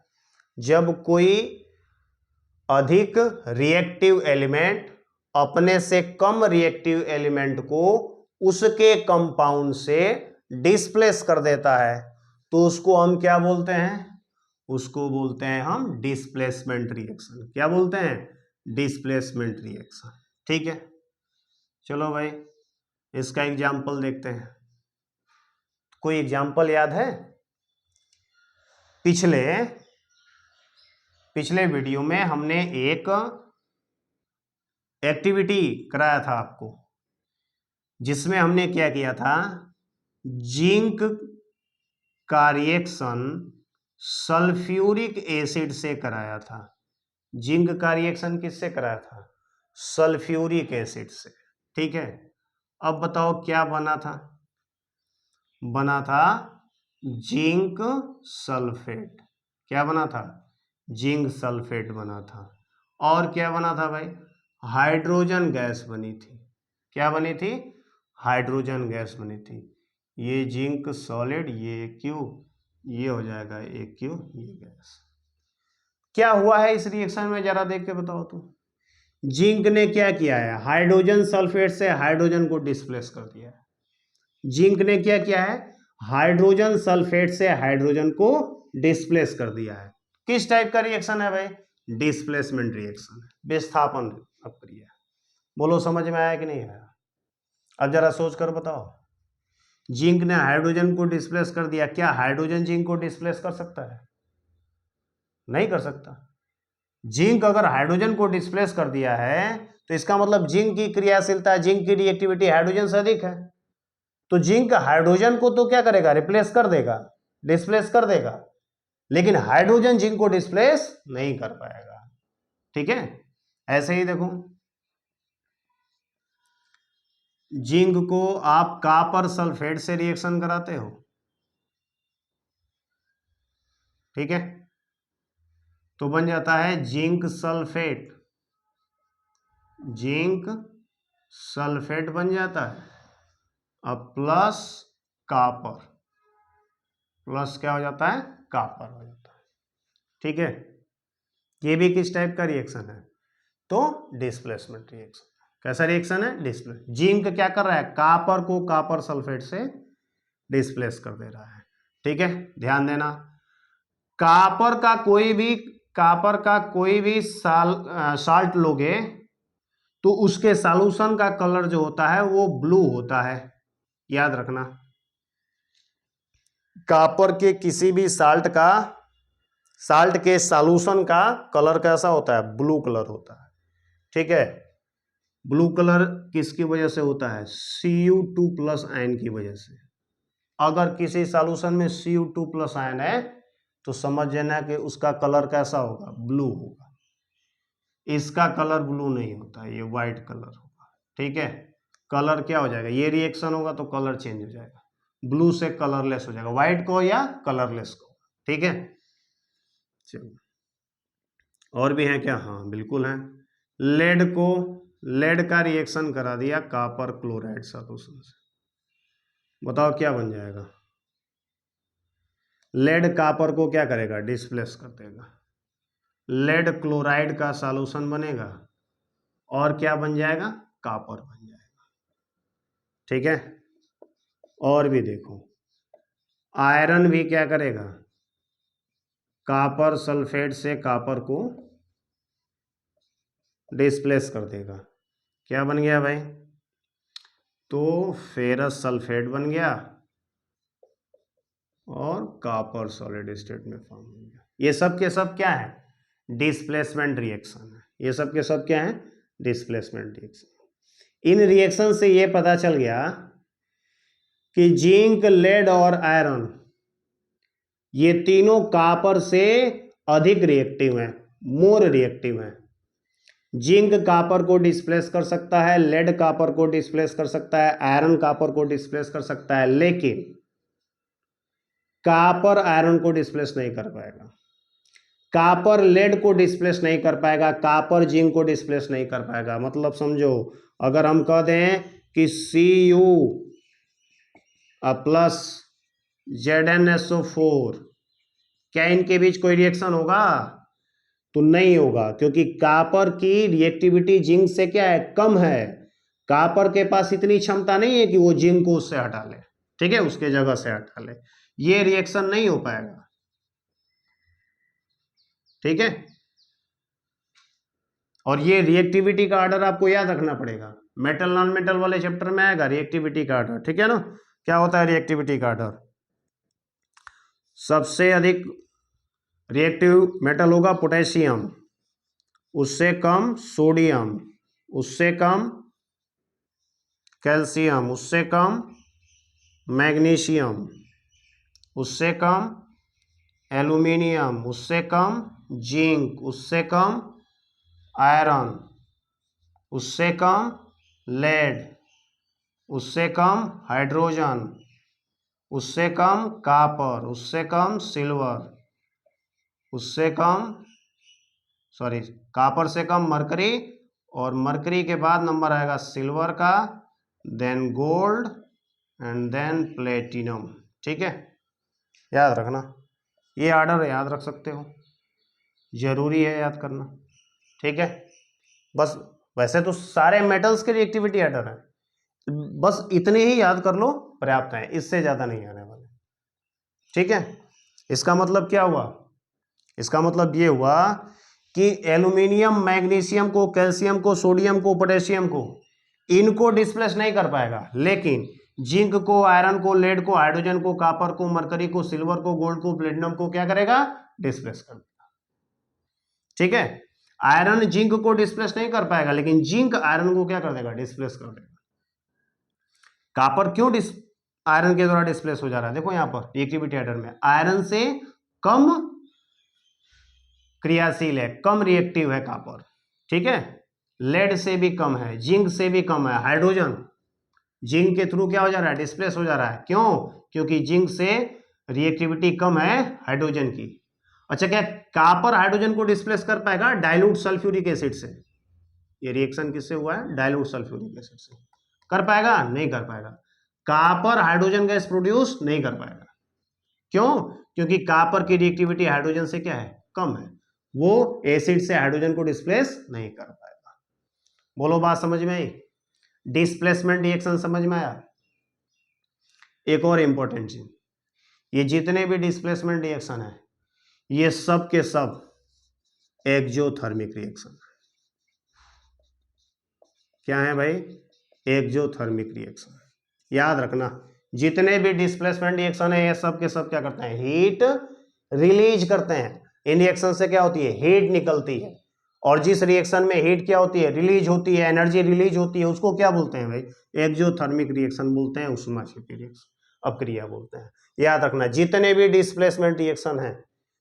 जब कोई अधिक रिएक्टिव एलिमेंट अपने से कम रिएक्टिव एलिमेंट को उसके कंपाउंड से डिस्प्लेस कर देता है, तो उसको हम क्या बोलते हैं, उसको बोलते हैं हम डिस्प्लेसमेंट रिएक्शन। क्या बोलते हैं, डिस्प्लेसमेंट रिएक्शन। ठीक है, चलो भाई इसका एग्जाम्पल देखते हैं। कोई एग्जाम्पल याद है, पिछले वीडियो में हमने एक एक्टिविटी कराया था आपको, जिसमें हमने क्या किया था, जिंक का रिएक्शन सल्फ्यूरिक एसिड से कराया था। जिंक का रिएक्शन किससे कराया था, सल्फ्यूरिक एसिड से। ठीक है, अब बताओ क्या बना था, बना था जिंक सल्फेट। क्या बना था, जिंक सल्फेट बना था। और क्या बना था भाई, हाइड्रोजन गैस बनी थी। क्या बनी थी, हाइड्रोजन गैस बनी थी। ये जिंक सॉलिड, ये क्यू, ये हो जाएगा एक क्यू, ये गैस। क्या हुआ है इस रिएक्शन में, जरा देख के बताओ तुम। जिंक ने क्या किया है, हाइड्रोजन सल्फेट से हाइड्रोजन को डिस्प्लेस कर दिया है। जिंक ने क्या किया है, हाइड्रोजन सल्फेट से हाइड्रोजन को डिस्प्लेस कर दिया है। किस टाइप का रिएक्शन है भाई, डिस्प्लेसमेंट रिएक्शन, विस्थापन अपक्रिया। बोलो समझ में आया कि नहीं आया। अब जरा सोच कर बताओ, जिंक ने हाइड्रोजन को डिस्प्लेस कर दिया, क्या हाइड्रोजन जिंक को डिस्प्लेस कर सकता है, नहीं कर सकता। जिंक अगर हाइड्रोजन को डिस्प्लेस कर दिया है तो इसका मतलब जिंक की क्रियाशीलता, जिंक की रिएक्टिविटी हाइड्रोजन से अधिक है, तो जिंक हाइड्रोजन को तो क्या करेगा, रिप्लेस कर देगा, डिस्प्लेस कर देगा, लेकिन हाइड्रोजन जिंक को डिस्प्लेस नहीं कर पाएगा। ठीक है, ऐसे ही देखो, जिंक को आप कॉपर सल्फेट से रिएक्शन कराते हो, ठीक है, तो बन जाता है जिंक सल्फेट, जिंक सल्फेट बन जाता है। अब प्लस कॉपर, प्लस क्या हो जाता है, कॉपर हो जाता है, ठीक है। ये भी किस टाइप का रिएक्शन है, तो डिस्प्लेसमेंट रिएक्शन। कैसा रिएक्शन है, डिस्प्लेस। जिंक क्या कर रहा है, कॉपर को कॉपर सल्फेट से डिस्प्लेस कर दे रहा है, ठीक है। ध्यान देना, कॉपर का कोई भी साल्ट लोगे तो उसके सॉल्यूशन का कलर जो होता है वो ब्लू होता है, याद रखना। कॉपर के किसी भी साल्ट के सॉल्यूशन का कलर कैसा होता है, ब्लू कलर होता है, ठीक है। ब्लू कलर किसकी वजह से होता है, Cu2 प्लस आयन की वजह से। अगर किसी सॉल्यूशन में Cu2 प्लस आयन है तो समझ लेना कि उसका कलर कैसा होगा, ब्लू होगा। इसका कलर ब्लू नहीं होता, ये व्हाइट कलर होगा, ठीक है। कलर क्या हो जाएगा, ये रिएक्शन होगा तो कलर चेंज हो जाएगा, ब्लू से कलरलेस हो जाएगा, व्हाइट को या कलरलेस को, ठीक है। चलो और भी है क्या, हाँ बिल्कुल है। लेड का रिएक्शन करा दिया कॉपर क्लोराइड सॉल्यूशन से, बताओ क्या बन जाएगा। लेड कॉपर को क्या करेगा, डिस्प्लेस कर देगा। लेड क्लोराइड का सॉल्यूशन बनेगा और क्या बन जाएगा, कॉपर बन जाएगा, ठीक है। और भी देखो, आयरन भी क्या करेगा, कॉपर सल्फेट से कॉपर को डिस्प्लेस कर देगा। क्या बन गया भाई, तो फेरस सल्फेट बन गया और कॉपर सॉलिड स्टेट में फॉर्म हो गया। ये सब के सब क्या है, डिस्प्लेसमेंट रिएक्शन है। ये सब के सब क्या है, डिस्प्लेसमेंट रिएक्शन। इन रिएक्शन से ये पता चल गया कि जिंक, लेड और आयरन ये तीनों कॉपर से अधिक रिएक्टिव हैं, मोर रिएक्टिव हैं। जिंक कॉपर को डिस्प्लेस कर सकता है, लेड कॉपर को डिस्प्लेस कर सकता है, आयरन कॉपर को डिस्प्लेस कर सकता है, लेकिन कॉपर आयरन को डिस्प्लेस नहीं कर पाएगा, कॉपर लेड को डिस्प्लेस नहीं कर पाएगा, कॉपर जिंक को डिस्प्लेस नहीं कर पाएगा। मतलब समझो, अगर हम कह दें कि Cu प्लस ZnSO4, क्या इनके बीच कोई रिएक्शन होगा, तो नहीं होगा, क्योंकि कॉपर की रिएक्टिविटी जिंक से क्या है, कम है। कॉपर के पास इतनी क्षमता नहीं है कि वो जिंक को उससे हटा ले, ठीक है, उसके जगह से हटा ले। ये रिएक्शन नहीं हो पाएगा, ठीक है। और ये रिएक्टिविटी का ऑर्डर आपको याद रखना पड़ेगा, मेटल नॉन मेटल वाले चैप्टर में आएगा रिएक्टिविटी का ऑर्डर, ठीक है ना। क्या होता है रिएक्टिविटी का ऑर्डर, सबसे अधिक रिएक्टिव मेटल होगा पोटेशियम, उससे कम सोडियम, उससे कम कैल्शियम, उससे कम मैग्नीशियम, उससे कम एल्यूमिनियम, उससे कम जिंक, उससे कम आयरन, उससे कम लेड, उससे कम हाइड्रोजन, उससे कम कॉपर, उससे कम सिल्वर, उससे कम कॉपर से कम मरकरी, और मरकरी के बाद नंबर आएगा सिल्वर का, then gold and then platinum, ठीक है। याद रखना, ये ऑर्डर याद रख सकते हो, जरूरी है याद करना, ठीक है। बस वैसे तो सारे मेटल्स के रिएक्टिविटी ऑर्डर है, बस इतने ही याद कर लो पर्याप्त है, इससे ज्यादा नहीं आने वाले, ठीक है। इसका मतलब क्या हुआ, इसका मतलब ये हुआ कि एल्यूमिनियम, मैग्नीशियम को, कैल्शियम को, सोडियम को, पोटेशियम को, इनको डिस्प्लेस नहीं कर पाएगा, लेकिन जिंक को, आयरन को, लेड को, हाइड्रोजन को, कॉपर को, मरकरी को, सिल्वर को, गोल्ड को, प्लेटिनम को क्या करेगा, डिस्प्लेस कर देगा, ठीक है। आयरन जिंक को डिस्प्लेस नहीं कर पाएगा, लेकिन जिंक आयरन को क्या कर देगा, डिस्प्लेस कर देगा। कॉपर क्यों आयरन के द्वारा डिस्प्लेस हो जा रहा है, देखो यहां पर रिएक्टिविटी ऑर्डर में आयरन से कम क्रियाशील है, कम रिएक्टिव है कॉपर, ठीक है। लेड से भी कम है, जिंक से भी कम है, हाइड्रोजन जिंक के थ्रू क्या हो जा रहा है, डिस्प्लेस हो जा रहा है। क्यों? क्योंकि जिंक से रिएक्टिविटी कम है हाइड्रोजन की। अच्छा, क्या कॉपर हाइड्रोजन को डिस्प्लेस कर पाएगा डाइल्यूट सल्फ्यूरिक एसिड से? ये रिएक्शन किससे हुआ है? डाइल्यूट सल्फ्यूरिक एसिड से। कर पाएगा? नहीं कर पाएगा। कॉपर हाइड्रोजन गैस प्रोड्यूस नहीं कर पाएगा। क्यों? क्योंकि कॉपर की रिएक्टिविटी हाइड्रोजन से क्या है, कम है। वो एसिड से हाइड्रोजन को डिस्प्लेस नहीं कर पाएगा। बोलो बात समझ में आई? डिस्प्लेसमेंट रिएक्शन समझ में आया? एक और इंपॉर्टेंट चीज, ये जितने भी डिस्प्लेसमेंट रिएक्शन है ये सब के सब एक्सोथर्मिक रिएक्शन। क्या है भाई? Exothermic reaction. याद रखना, जितने भी डिस्प्लेसमेंट रिएक्शन है ये सब के सब क्या करते हैं, हीट रिलीज करते हैं। इन रिएक्शन से क्या होती है, हीट निकलती है। और जिस रिएक्शन में हीट क्या होती है, रिलीज होती है, एनर्जी रिलीज होती है, उसको क्या बोलते हैं भाई? एक्सोथर्मिक रिएक्शन बोलते हैं, ऊष्माक्षेपी रिएक्शन, अपक्रिया बोलते हैं। याद रखना, जितने भी डिस्प्लेसमेंट रिएक्शन है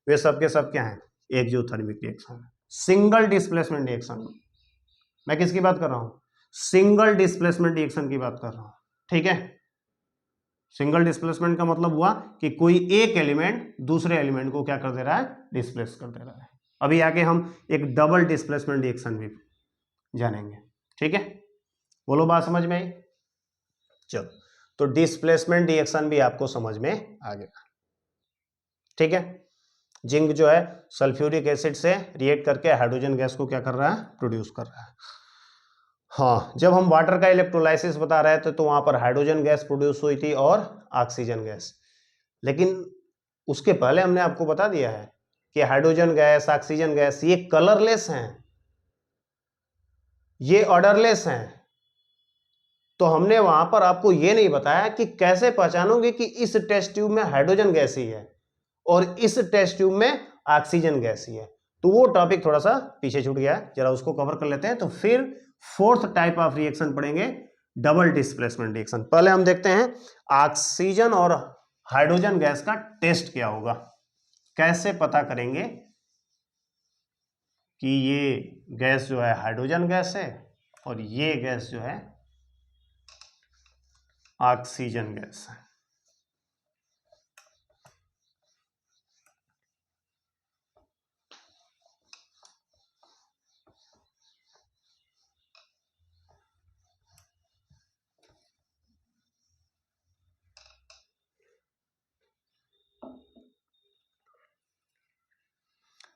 वे सब के सब क्या है, exothermic reaction. Single displacement reaction, मैं किसकी बात कर रहा हूं, सिंगल डिस्प्लेसमेंट रिएक्शन की बात कर रहा हूं। ठीक है, सिंगल डिस्प्लेसमेंट का मतलब हुआ कि कोई एक एलिमेंट दूसरे एलिमेंट को क्या कर दे रहा है, डिस्प्लेस कर दे रहा है। अभी आगे हम एक डबल डिस्प्लेसमेंट रिएक्शन भी जानेंगे। ठीक है, बोलो बात समझ में आई? चलो, तो डिस्प्लेसमेंट रिएक्शन भी आपको समझ में आ गया। ठीक है, जिंक जो है सल्फ्यूरिक एसिड से रिएक्ट करके हाइड्रोजन गैस को क्या कर रहा है, प्रोड्यूस कर रहा है। हाँ, जब हम वाटर का इलेक्ट्रोलाइसिस बता रहे थे तो वहां पर हाइड्रोजन गैस प्रोड्यूस हुई थी और ऑक्सीजन गैस। लेकिन उसके पहले हमने आपको बता दिया है कि हाइड्रोजन गैस, ऑक्सीजन गैस ये कलरलेस हैं, ये ऑर्डरलेस हैं। तो हमने वहां पर आपको ये नहीं बताया कि कैसे पहचानोगे कि इस टेस्ट ट्यूब में हाइड्रोजन गैस ही है और इस टेस्ट ट्यूब में ऑक्सीजन गैस ही है। तो वो टॉपिक थोड़ा सा पीछे छूट गया है, जरा उसको कवर कर लेते हैं। तो फिर फोर्थ टाइप ऑफ रिएक्शन पढ़ेंगे, डबल डिस्प्लेसमेंट रिएक्शन। पहले हम देखते हैं ऑक्सीजन और हाइड्रोजन गैस का टेस्ट क्या होगा, कैसे पता करेंगे कि ये गैस जो है हाइड्रोजन गैस है और ये गैस जो है ऑक्सीजन गैस है।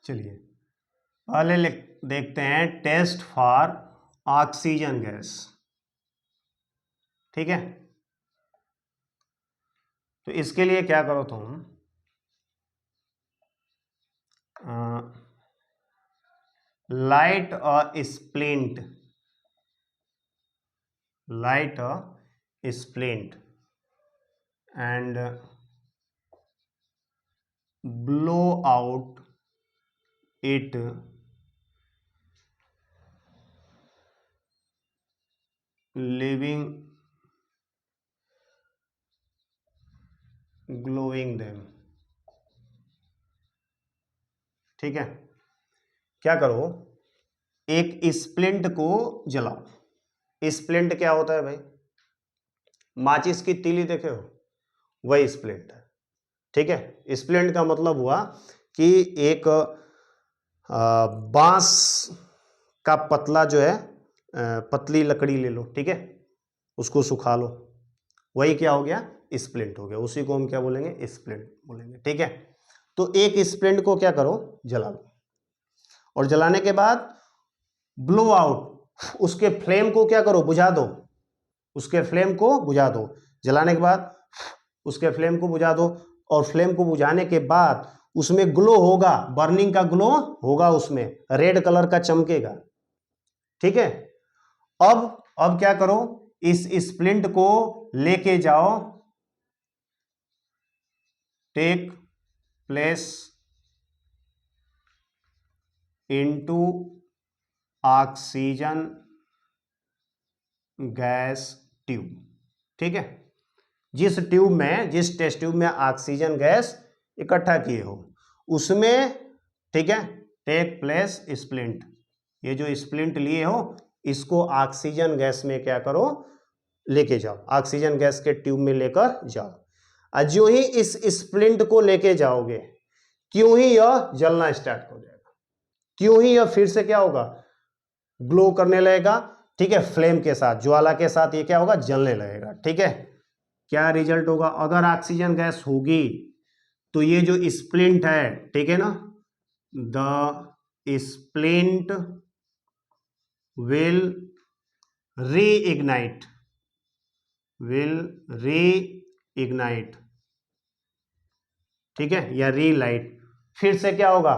चलिए पहले देखते हैं टेस्ट फॉर ऑक्सीजन गैस। ठीक है, तो इसके लिए क्या करो तुम, light a splint, light a splint and blow out it leaving glowing them। ठीक है, क्या करो, एक स्प्लिंट को जलाओ। स्प्लिंट क्या होता है भाई, माचिस की तीली देखे हो, वही स्प्लिंट है। ठीक है, स्प्लिंट का मतलब हुआ कि एक बांस का पतला जो है, पतली लकड़ी ले लो, ठीक है, उसको सुखा लो, वही क्या हो गया, स्प्लिंट हो गया। उसी को हम क्या बोलेंगे, स्प्लिंट बोलेंगे। ठीक है, तो एक स्प्लिंट को क्या करो, जला लो, और जलाने के बाद ब्लो आउट, उसके फ्लेम को क्या करो, बुझा दो, उसके फ्लेम को बुझा दो। जलाने के बाद उसके फ्लेम को बुझा दो, और फ्लेम को बुझाने के बाद उसमें ग्लो होगा, बर्निंग का ग्लो होगा, उसमें रेड कलर का चमकेगा। ठीक है, अब क्या करो, इस स्प्लिंट को लेके जाओ, take place into oxygen gas tube. ठीक है, जिस ट्यूब में, जिस टेस्ट ट्यूब में ऑक्सीजन गैस इकट्ठा किए हो उसमें, ठीक है, टेक प्लेस स्प्लिंट, ये जो स्प्लिंट लिए हो इसको ऑक्सीजन गैस में क्या करो, लेके जाओ, ऑक्सीजन गैस के ट्यूब में लेकर जाओ। और जो ही इस स्प्लिंट को लेके जाओगे, क्यों ही यह जलना स्टार्ट हो जाएगा, क्यों ही यह फिर से क्या होगा, ग्लो करने लगेगा। ठीक है, फ्लेम के साथ, ज्वाला के साथ ये क्या होगा, जलने लगेगा। ठीक है, क्या रिजल्ट होगा, अगर ऑक्सीजन गैस होगी तो ये जो स्प्लिंट है, ठीक है ना, the splint will reignite, will reignite, ठीक है, या रीलाइट, फिर से क्या होगा,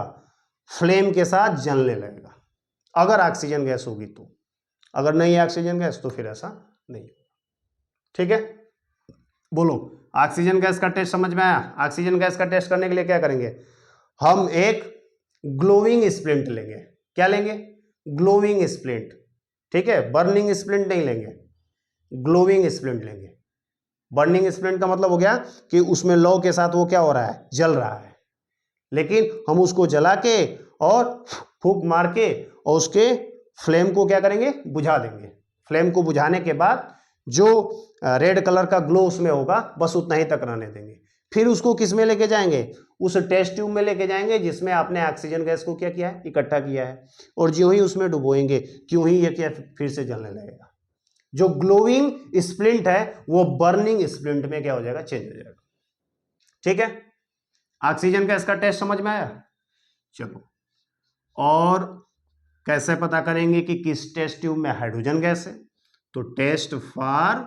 फ्लेम के साथ जलने लगेगा, अगर ऑक्सीजन गैस होगी तो। अगर नहीं है ऑक्सीजन गैस तो फिर ऐसा नहीं। ठीक है, बोलो, ऑक्सीजन गैस का टेस्ट समझ में आया। ऑक्सीजन गैस का टेस्ट करने के लिए क्या करेंगे, हम एक ग्लोइंग स्प्लिंट लेंगे। क्या लेंगे, ग्लोइंग स्प्लिंट। ठीक है, बर्निंग स्प्लिंट नहीं लेंगे, ग्लोइंग स्प्लिंट लेंगे। बर्निंग स्प्लिंट का मतलब हो गया कि उसमें लौ के साथ वो क्या हो रहा है, जल रहा है, लेकिन हम उसको जला के और फूंक मार के और उसके फ्लेम को क्या करेंगे, बुझा देंगे। फ्लेम को बुझाने के बाद जो रेड कलर का ग्लो उसमें होगा, बस उतना ही तक रहने देंगे। फिर उसको किस में लेके जाएंगे, उस टेस्ट ट्यूब में लेके जाएंगे जिसमें आपने ऑक्सीजन गैस को क्या किया है, इकट्ठा किया है, और जो ही उसमें डुबोएंगे, क्यों ही ये क्या फिर से जलने लगेगा। जो ग्लोइंग स्प्लिंट है वो बर्निंग स्प्लिंट में क्या हो जाएगा, चेंज हो जाएगा। ठीक है, ऑक्सीजन गैस का टेस्ट समझ में आया। चलो, और कैसे पता करेंगे कि किस टेस्ट ट्यूब में हाइड्रोजन गैस है, तो टेस्ट फॉर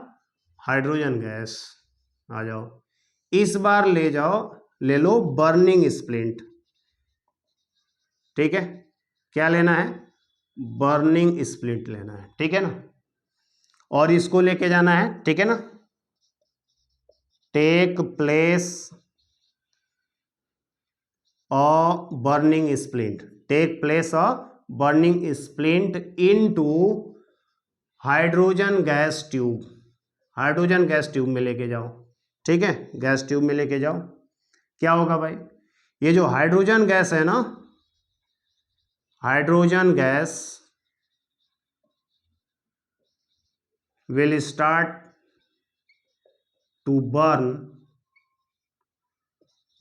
हाइड्रोजन गैस, आ जाओ, इस बार ले जाओ, ले लो बर्निंग स्प्लिंट। ठीक है, क्या लेना है, बर्निंग स्प्लिंट लेना है। ठीक है ना, और इसको लेके जाना है, ठीक है ना, take place of burning splint, take place of burning splint into hydrogen gas tube, hydrogen gas tube में लेके जाओ। ठीक है, गैस ट्यूब में लेके जाओ, क्या होगा भाई, ये जो हाइड्रोजन गैस है ना, hydrogen gas will start to burn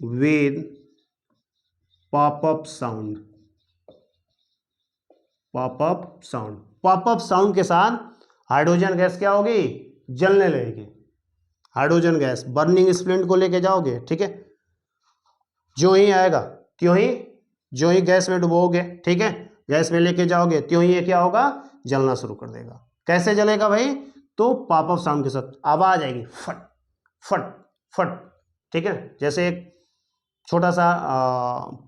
with pop up sound, pop up sound, pop up sound के साथ हाइड्रोजन गैस क्या होगी, जलने लगेगी। हाइड्रोजन गैस बर्निंग स्प्लिंट को लेके जाओगे, ठीक है, जो ही आएगा, क्यों ही, जो ही गैस में डुबोगे, ठीक है, गैस में लेके जाओगे, त्यों ही ये क्या होगा, जलना शुरू कर देगा। कैसे जलेगा भाई, तो पॉपअप साउंड के साथ आवाज आएगी, फट फट फट। ठीक है, जैसे एक छोटा सा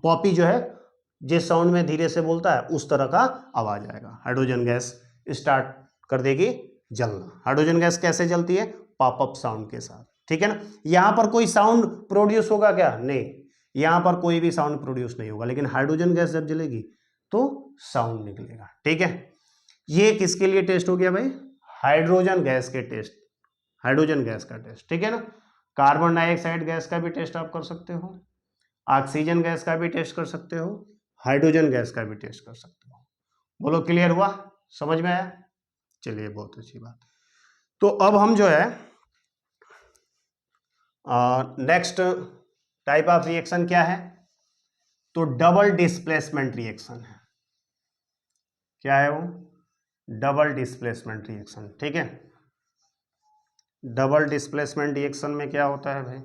पॉपी जो है जिस साउंड में धीरे से बोलता है, उस तरह का आवाज आएगा। हाइड्रोजन गैस स्टार्ट कर देगी जलना। हाइड्रोजन गैस कैसे जलती है, पॉपअप साउंड के साथ। ठीक है ना, यहां पर कोई साउंड प्रोड्यूस होगा क्या, नहीं, यहां पर कोई भी साउंड प्रोड्यूस नहीं होगा, लेकिन हाइड्रोजन गैस जब जलेगी तो साउंड निकलेगा। ठीक है, ये किसके लिए टेस्ट हो गया भाई, हाइड्रोजन गैस के टेस्ट, हाइड्रोजन गैस का टेस्ट। ठीक है ना, कार्बन डाइऑक्साइड गैस का भी टेस्ट आप कर सकते हो, ऑक्सीजन गैस का भी टेस्ट कर सकते हो, हाइड्रोजन गैस का भी टेस्ट कर सकते हो। बोलो, क्लियर हुआ, समझ में आया। चलिए, बहुत अच्छी बात। तो अब हम जो है नेक्स्ट टाइप ऑफ रिएक्शन क्या है, तो डबल डिस्प्लेसमेंट रिएक्शन है। क्या है वो, डबल डिस्प्लेसमेंट रिएक्शन। ठीक है, डबल डिस्प्लेसमेंट रिएक्शन में क्या होता है भाई,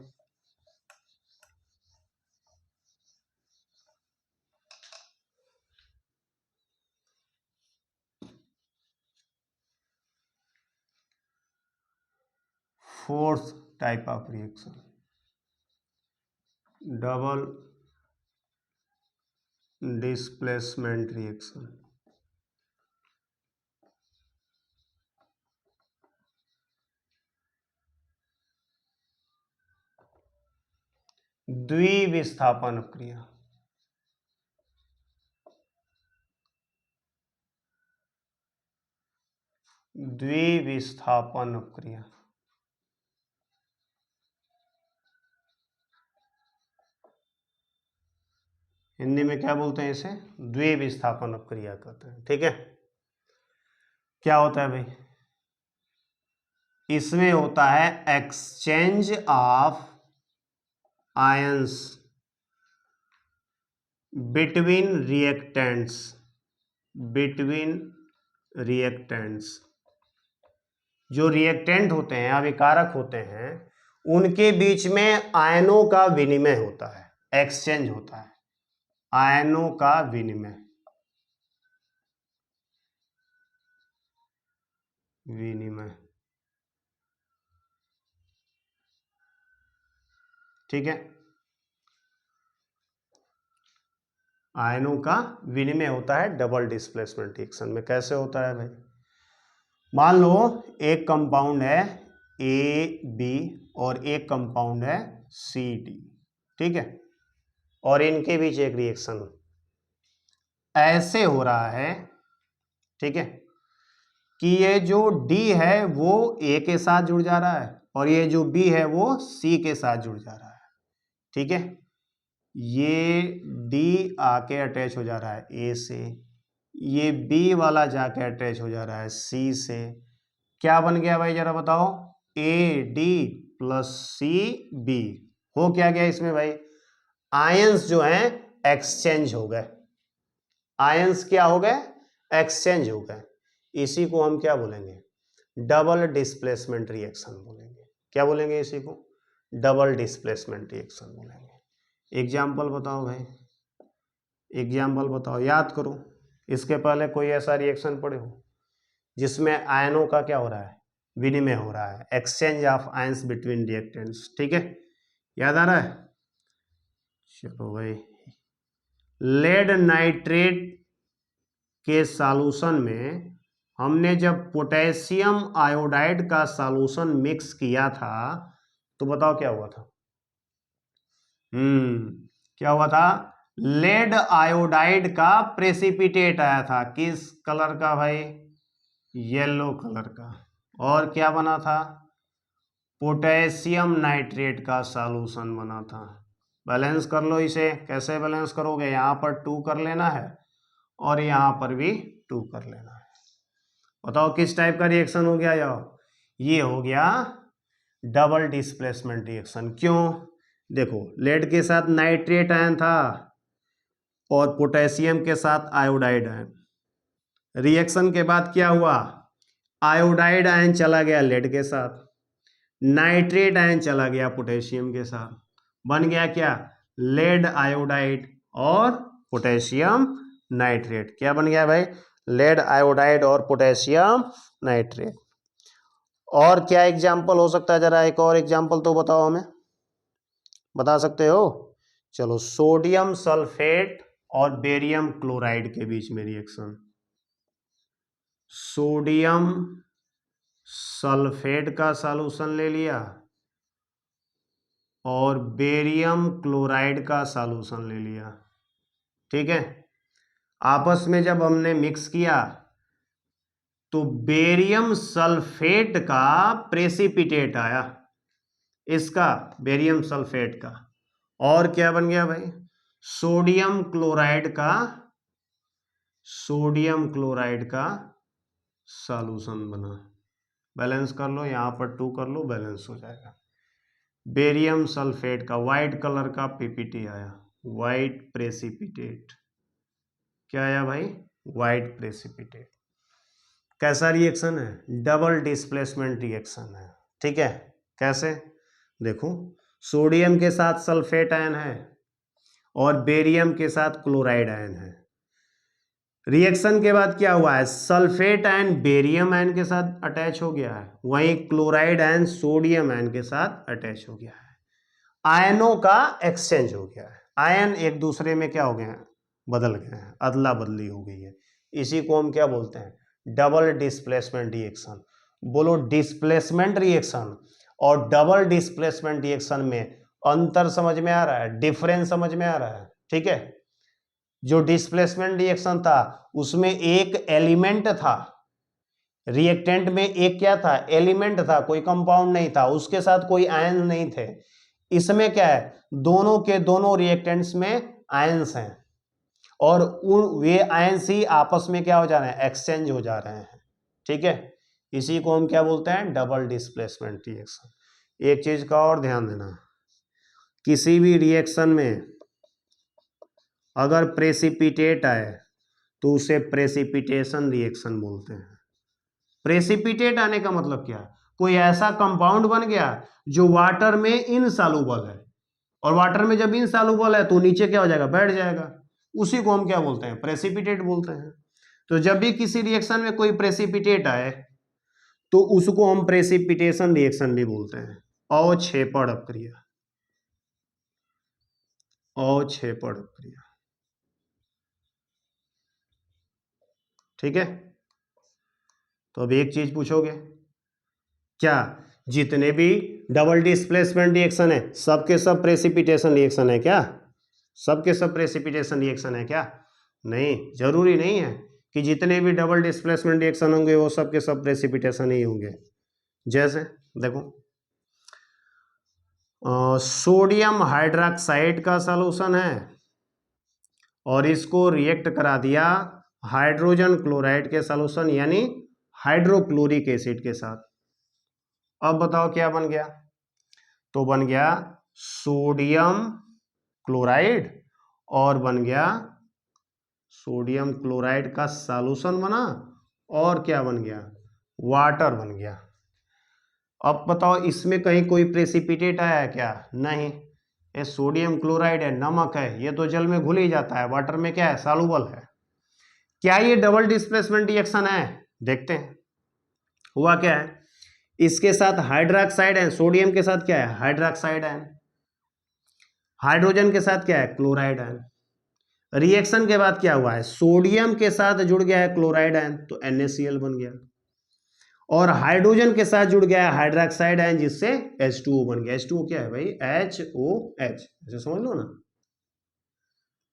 fourth type of reaction, double displacement reaction. द्विविस्थापन क्रिया, द्विविस्थापन क्रिया, हिंदी में क्या बोलते हैं इसे, द्विविस्थापन क्रिया कहते हैं। ठीक है, क्या होता है भाई, इसमें होता है exchange of ions between reactants. जो रिएक्टेंट होते हैं, अभिकारक होते हैं, उनके बीच में आयनों का विनिमय होता है, एक्सचेंज होता है, आयनों का विनिमय। ठीक है, आयनों का विनिमय होता है डबल डिस्प्लेसमेंट रिएक्शन में। कैसे होता है भाई? मान लो एक कंपाउंड है AB और एक कंपाउंड है CD, ठीक है, और इनके बीच एक रिएक्शन ऐसे हो रहा है, ठीक है, कि ये जो D है वो A के साथ जुड़ जा रहा है और ये जो B है वो C के साथ जुड़ जा रहा है, ठीक है। ये D आके अटैच हो जा रहा है A से, ये B वाला जाके अटैच हो जा रहा है C से। क्या बन गया भाई जरा बताओ? AD plus CB। हो क्या गया इसमें भाई? आयंस जो हैं एक्सचेंज हो गए। आयंस क्या हो गए? एक्सचेंज हो गए। इसी को हम क्या बोलेंगे? डबल डिस्प्लेसमेंट रिएक्शन बोलेंगे। क्या बोलेंगे इसी को? डबल डिस्प्लेसमेंट रिएक्शन बोलेंगे। एग्जाम्पल बताओ भाई, एग्जाम्पल बताओ, याद करो। इसके पहले कोई ऐसा रिएक्शन पढ़े हो जिसमें आयनों का क्या हो रहा है? विनिमय हो रहा है, exchange of ions between reactants, ठीक है, याद आ रहा है? चलो भाई, लेड नाइट्रेट के सॉल्यूशन में हमने जब पोटेशियम आयोडाइड का सॉल्यूशन मिक्स किया था तो बताओ क्या हुआ था? क्या हुआ था? लेड आयोडाइड का प्रेसिपिटेट आया था। किस कलर का भाई? येलो कलर का। और क्या बना था? पोटेशियम नाइट्रेट का सॉल्यूशन बना था। बैलेंस कर लो इसे। कैसे बैलेंस करोगे? यहां पर 2 कर लेना है और यहां पर भी 2 कर लेना है। बताओ किस टाइप का रिएक्शन हो गया? ये हो गया डबल डिस्प्लेसमेंट रिएक्शन। क्यों? देखो, लेड के साथ नाइट्रेट आयन था और पोटेशियम के साथ आयोडाइड आयन। रिएक्शन के बाद क्या हुआ? आयोडाइड आयन चला गया लेड के साथ, नाइट्रेट आयन चला गया पोटेशियम के साथ, बन गया क्या? लेड आयोडाइड और पोटेशियम नाइट्रेट। क्या बन गया भाई? लेड आयोडाइड और पोटेशियम नाइट्रेट। और क्या एग्जाम्पल हो सकता है? जरा एक और एग्जाम्पल तो बताओ हमें, बता सकते हो? चलो, सोडियम सल्फेट और बेरियम क्लोराइड के बीच में रिएक्शन। सोडियम सल्फेट का सॉल्यूशन ले लिया और बेरियम क्लोराइड का सॉल्यूशन ले लिया, ठीक है। आपस में जब हमने मिक्स किया तो बेरियम सल्फेट का प्रेसिपिटेट आया, इसका बेरियम सल्फेट का। और क्या बन गया भाई? सोडियम क्लोराइड का सॉल्यूशन बना। बैलेंस कर लो, यहां पर 2 कर लो, बैलेंस हो जाएगा। बेरियम सल्फेट का व्हाइट कलर का पीपीटी आया, व्हाइट प्रेसिपिटेट। क्या आया भाई? White precipitate. कैसा रिएक्शन है? डबल डिस्प्लेसमेंट रिएक्शन है, ठीक है। कैसे? देखो, सोडियम के साथ सल्फेट आयन है और बेरियम के साथ क्लोराइड आयन है। रिएक्शन के बाद क्या हुआ है? सल्फेट आयन बेरियम आयन के साथ अटैच हो गया है, वहीं क्लोराइड आयन सोडियम आयन के साथ अटैच हो गया है। आयनों का एक्सचेंज हो गया है। आयन एक दूसरे में क्या हो गए हैं? बदल गए हैं, अदला बदली हो गई है। इसी को हम क्या बोलते हैं? Double displacement reaction. बोलो, डिस्प्लेसमेंट रिएक्शन और डबल डिस्प्लेसमेंट रिएक्शन में अंतर समझ में आ रहा है? डिफरेंस समझ में आ रहा है? ठीक है। जो डिस्प्लेसमेंट रिएक्शन था उसमें एक एलिमेंट था, रिएक्टेंट में एक क्या था? एलिमेंट था, कोई कंपाउंड नहीं था, उसके साथ कोई आयन नहीं थे। इसमें क्या है? दोनों के दोनों रिएक्टेंट्स में आयंस हैं और वे आयंस ही आपस में क्या हो जा रहे हैं? एक्सचेंज हो जा रहे हैं, ठीक है। इसी को हम क्या बोलते हैं, डबल डिस्प्लेसमेंट रिएक्शन। एक चीज का और ध्यान देना, किसी भी रिएक्शन में अगर प्रेसिपिटेट आए तो उसे प्रेसिपिटेशन रिएक्शन बोलते हैं। प्रेसिपिटेट आने का मतलब क्या है, कोई ऐसा कंपाउंड बन गया जो वाटर में इनसॉल्युबल है, और वाटर में जब इनसॉल्युबल है तो नीचे क्या हो जाएगा, बैठ जाएगा, उसी को हम क्या बोलते हैं, प्रेसिपिटेट बोलते हैं। तो जब भी किसी रिएक्शन में कोई प्रेसिपिटेट आए तो उसको हम प्रेसिपिटेशन रिएक्शन भी बोलते हैं। अवक्षेपण अपक्रिया, अवक्षेपण अपक्रिया, ठीक है। तो अब एक चीज पूछोगे, क्या जितने भी डबल डिस्प्लेसमेंट रिएक्शन है सबके सब प्रेसिपिटेशन रिएक्शन है क्या, सबके सब प्रेसिपिटेशन रिएक्शन है क्या? नहीं, जरूरी नहीं है कि जितने भी डबल डिस्प्लेसमेंट रिएक्शन होंगे वो सबके सब प्रेसिपिटेशन ही होंगे। जैसे देखो, सोडियम हाइड्रोक्साइड का सॉल्यूशन है और इसको रिएक्ट करा दिया हाइड्रोजन क्लोराइड के सॉल्यूशन यानी हाइड्रोक्लोरिक एसिड के साथ। अब बताओ क्या बन गया, तो बन गया सोडियम क्लोराइड और बन गया सोडियम क्लोराइड का सॉल्यूशन बना, और क्या बन गया, वाटर बन गया। अब बताओ इसमें कहीं कोई प्रेसिपिटेट आया है क्या? नहीं, ये सोडियम क्लोराइड है, नमक है, ये तो जल में घुल ही जाता है, वाटर में क्या है, सॉल्युबल है। क्या ये डबल डिस्प्लेसमेंट रिएक्शन है? देखते हैं हुआ क्या है। इसके साथ हाइड्रोक्साइड है, सोडियम के साथ क्या है, हाइड्रोक्साइड है, हाइड्रोजन के साथ क्या है, क्लोराइड आयन। रिएक्शन के बाद क्या हुआ है, सोडियम के साथ जुड़ गया है क्लोराइड आयन तो NaCl बन गया, और हाइड्रोजन के साथ जुड़ गया है हाइड्रोक्साइड आयन जिससे H2O बन गया। H2O क्या है भाई, HOH, ऐसे समझ लो ना।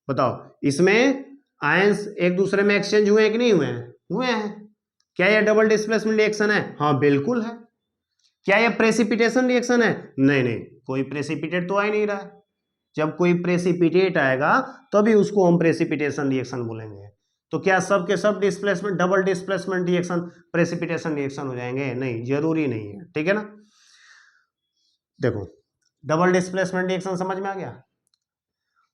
बताओ इसमें आयंस एक दूसरे में एक्सचेंज हुए हैं कि नहीं हुए हैं? हुए हैं। क्या यह डबल डिस्प्लेसमेंट रिएक्शन है? हाँ बिल्कुल है। क्या यह प्रेसिपिटेशन रिएक्शन है? नहीं नहीं, कोई प्रेसिपिटेट तो आ ही नहीं रहा है। जब कोई प्रेसिपिटेट आएगा तभी उसको हम प्रेसिपिटेशन रिएक्शन बोलेंगे। तो क्या सब के सब displacement double displacement reaction precipitation reaction हो जाएंगे? नहीं, जरूरी नहीं है, ठीक है ना। देखो डबल डिस्प्लेसमेंट रिएक्शन समझ में आ गया।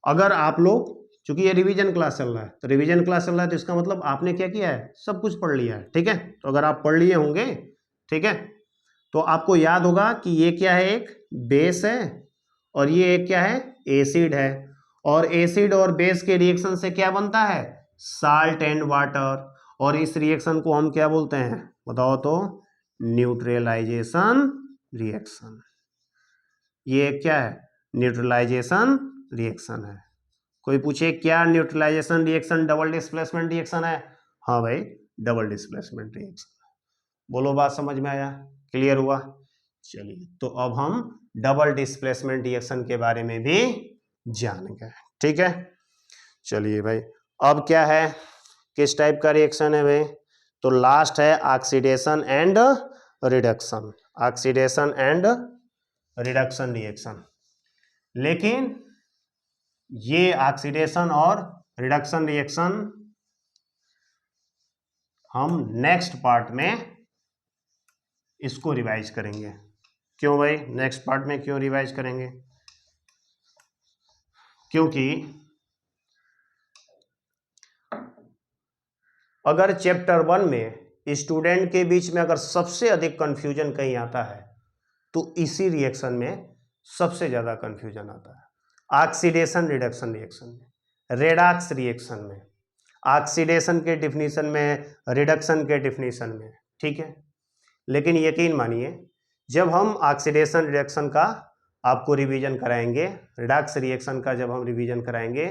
अगर आप लोग, चूंकि ये रिवीजन क्लास चल रहा है, तो रिवीजन क्लास चल रहा है तो इसका मतलब आपने क्या किया है, सब कुछ पढ़ लिया है, ठीक है। तो अगर आप पढ़ लिए होंगे, ठीक है, तो आपको याद होगा कि ये क्या है, एक बेस है और ये एक क्या है, एसिड है, और एसिड और बेस के रिएक्शन से क्या बनता है, साल्ट एंड वाटर, और इस रिएक्शन को हम क्या बोलते हैं बताओ तो, न्यूट्रलाइजेशन रिएक्शन। ये क्या है, न्यूट्रलाइजेशन रिएक्शन है। कोई पूछे क्या neutralisation reaction double displacement reaction है? हाँ भाई, डबल डिस्प्लेसमेंट रिएक्शन। बोलो बात समझ में आया, क्लियर हुआ? चलिए तो अब हम डबल डिस्प्लेसमेंट रिएक्शन के बारे में भी जान गए, ठीक है। चलिए भाई, अब क्या है, किस टाइप का रिएक्शन है भाई, तो लास्ट है oxidation and reduction, oxidation and reduction reaction. लेकिन ये ऑक्सीडेशन और रिडक्शन रिएक्शन हम नेक्स्ट पार्ट में इसको रिवाइज करेंगे। क्यों भाई नेक्स्ट पार्ट में क्यों रिवाइज करेंगे? क्योंकि अगर चैप्टर 1 में स्टूडेंट के बीच में अगर सबसे अधिक कंफ्यूजन कहीं आता है तो इसी रिएक्शन में सबसे ज्यादा कंफ्यूजन आता है, ऑक्सीडेशन रिडक्शन रिएक्शन में, रेडॉक्स रिएक्शन में, ऑक्सीडेशन के डिफिनीशन में, रिडक्शन के डिफिनीशन में, ठीक है। लेकिन यकीन मानिए जब हम ऑक्सीडेशन रिएक्शन का आपको रिवीजन कराएंगे, रिडॉक्स रिएक्शन का जब हम रिवीजन कराएंगे,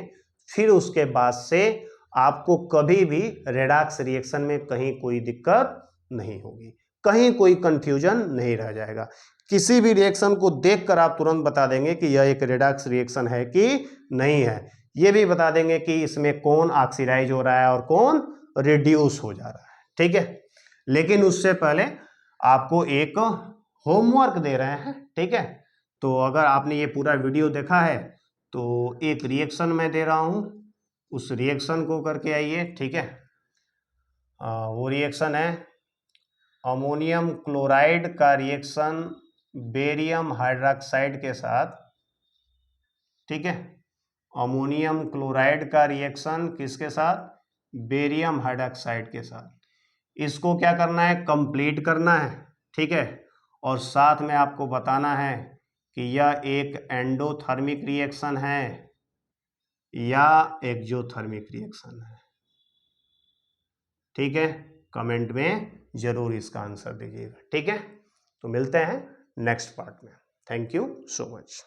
फिर उसके बाद से आपको कभी भी रेडॉक्स रिएक्शन में कहीं कोई दिक्कत नहीं होगी, कहीं कोई कंफ्यूजन नहीं रह जाएगा। किसी भी रिएक्शन को देखकर आप तुरंत बता देंगे कि यह एक रेडॉक्स रिएक्शन है कि नहीं है। ये भी बता देंगे कि इसमें कौन ऑक्सीडाइज हो रहा है और कौन रिड्यूस हो जा रहा है, ठीक है। लेकिन उससे पहले आपको एक होमवर्क दे रहे हैं, ठीक है। तो अगर आपने ये पूरा वीडियो देखा है तो एक रिएक्शन मैं दे रहा हूं, उस रिएक्शन को करके आइए, ठीक है। वो रिएक्शन है अमोनियम क्लोराइड का रिएक्शन बेरियम हाइड्रोक्साइड के साथ, ठीक है, अमोनियम क्लोराइड का रिएक्शन किसके साथ, बेरियम हाइड्रोक्साइड के साथ, इसको क्या करना है, कंप्लीट करना है, ठीक है, और साथ में आपको बताना है कि यह एक एंडोथर्मिक रिएक्शन है या एक्सोथर्मिक रिएक्शन है, ठीक है, कमेंट में जरूर इसका आंसर दीजिएगा, ठीक है। तो मिलते हैं नेक्स्ट पार्ट में। Thank you so much.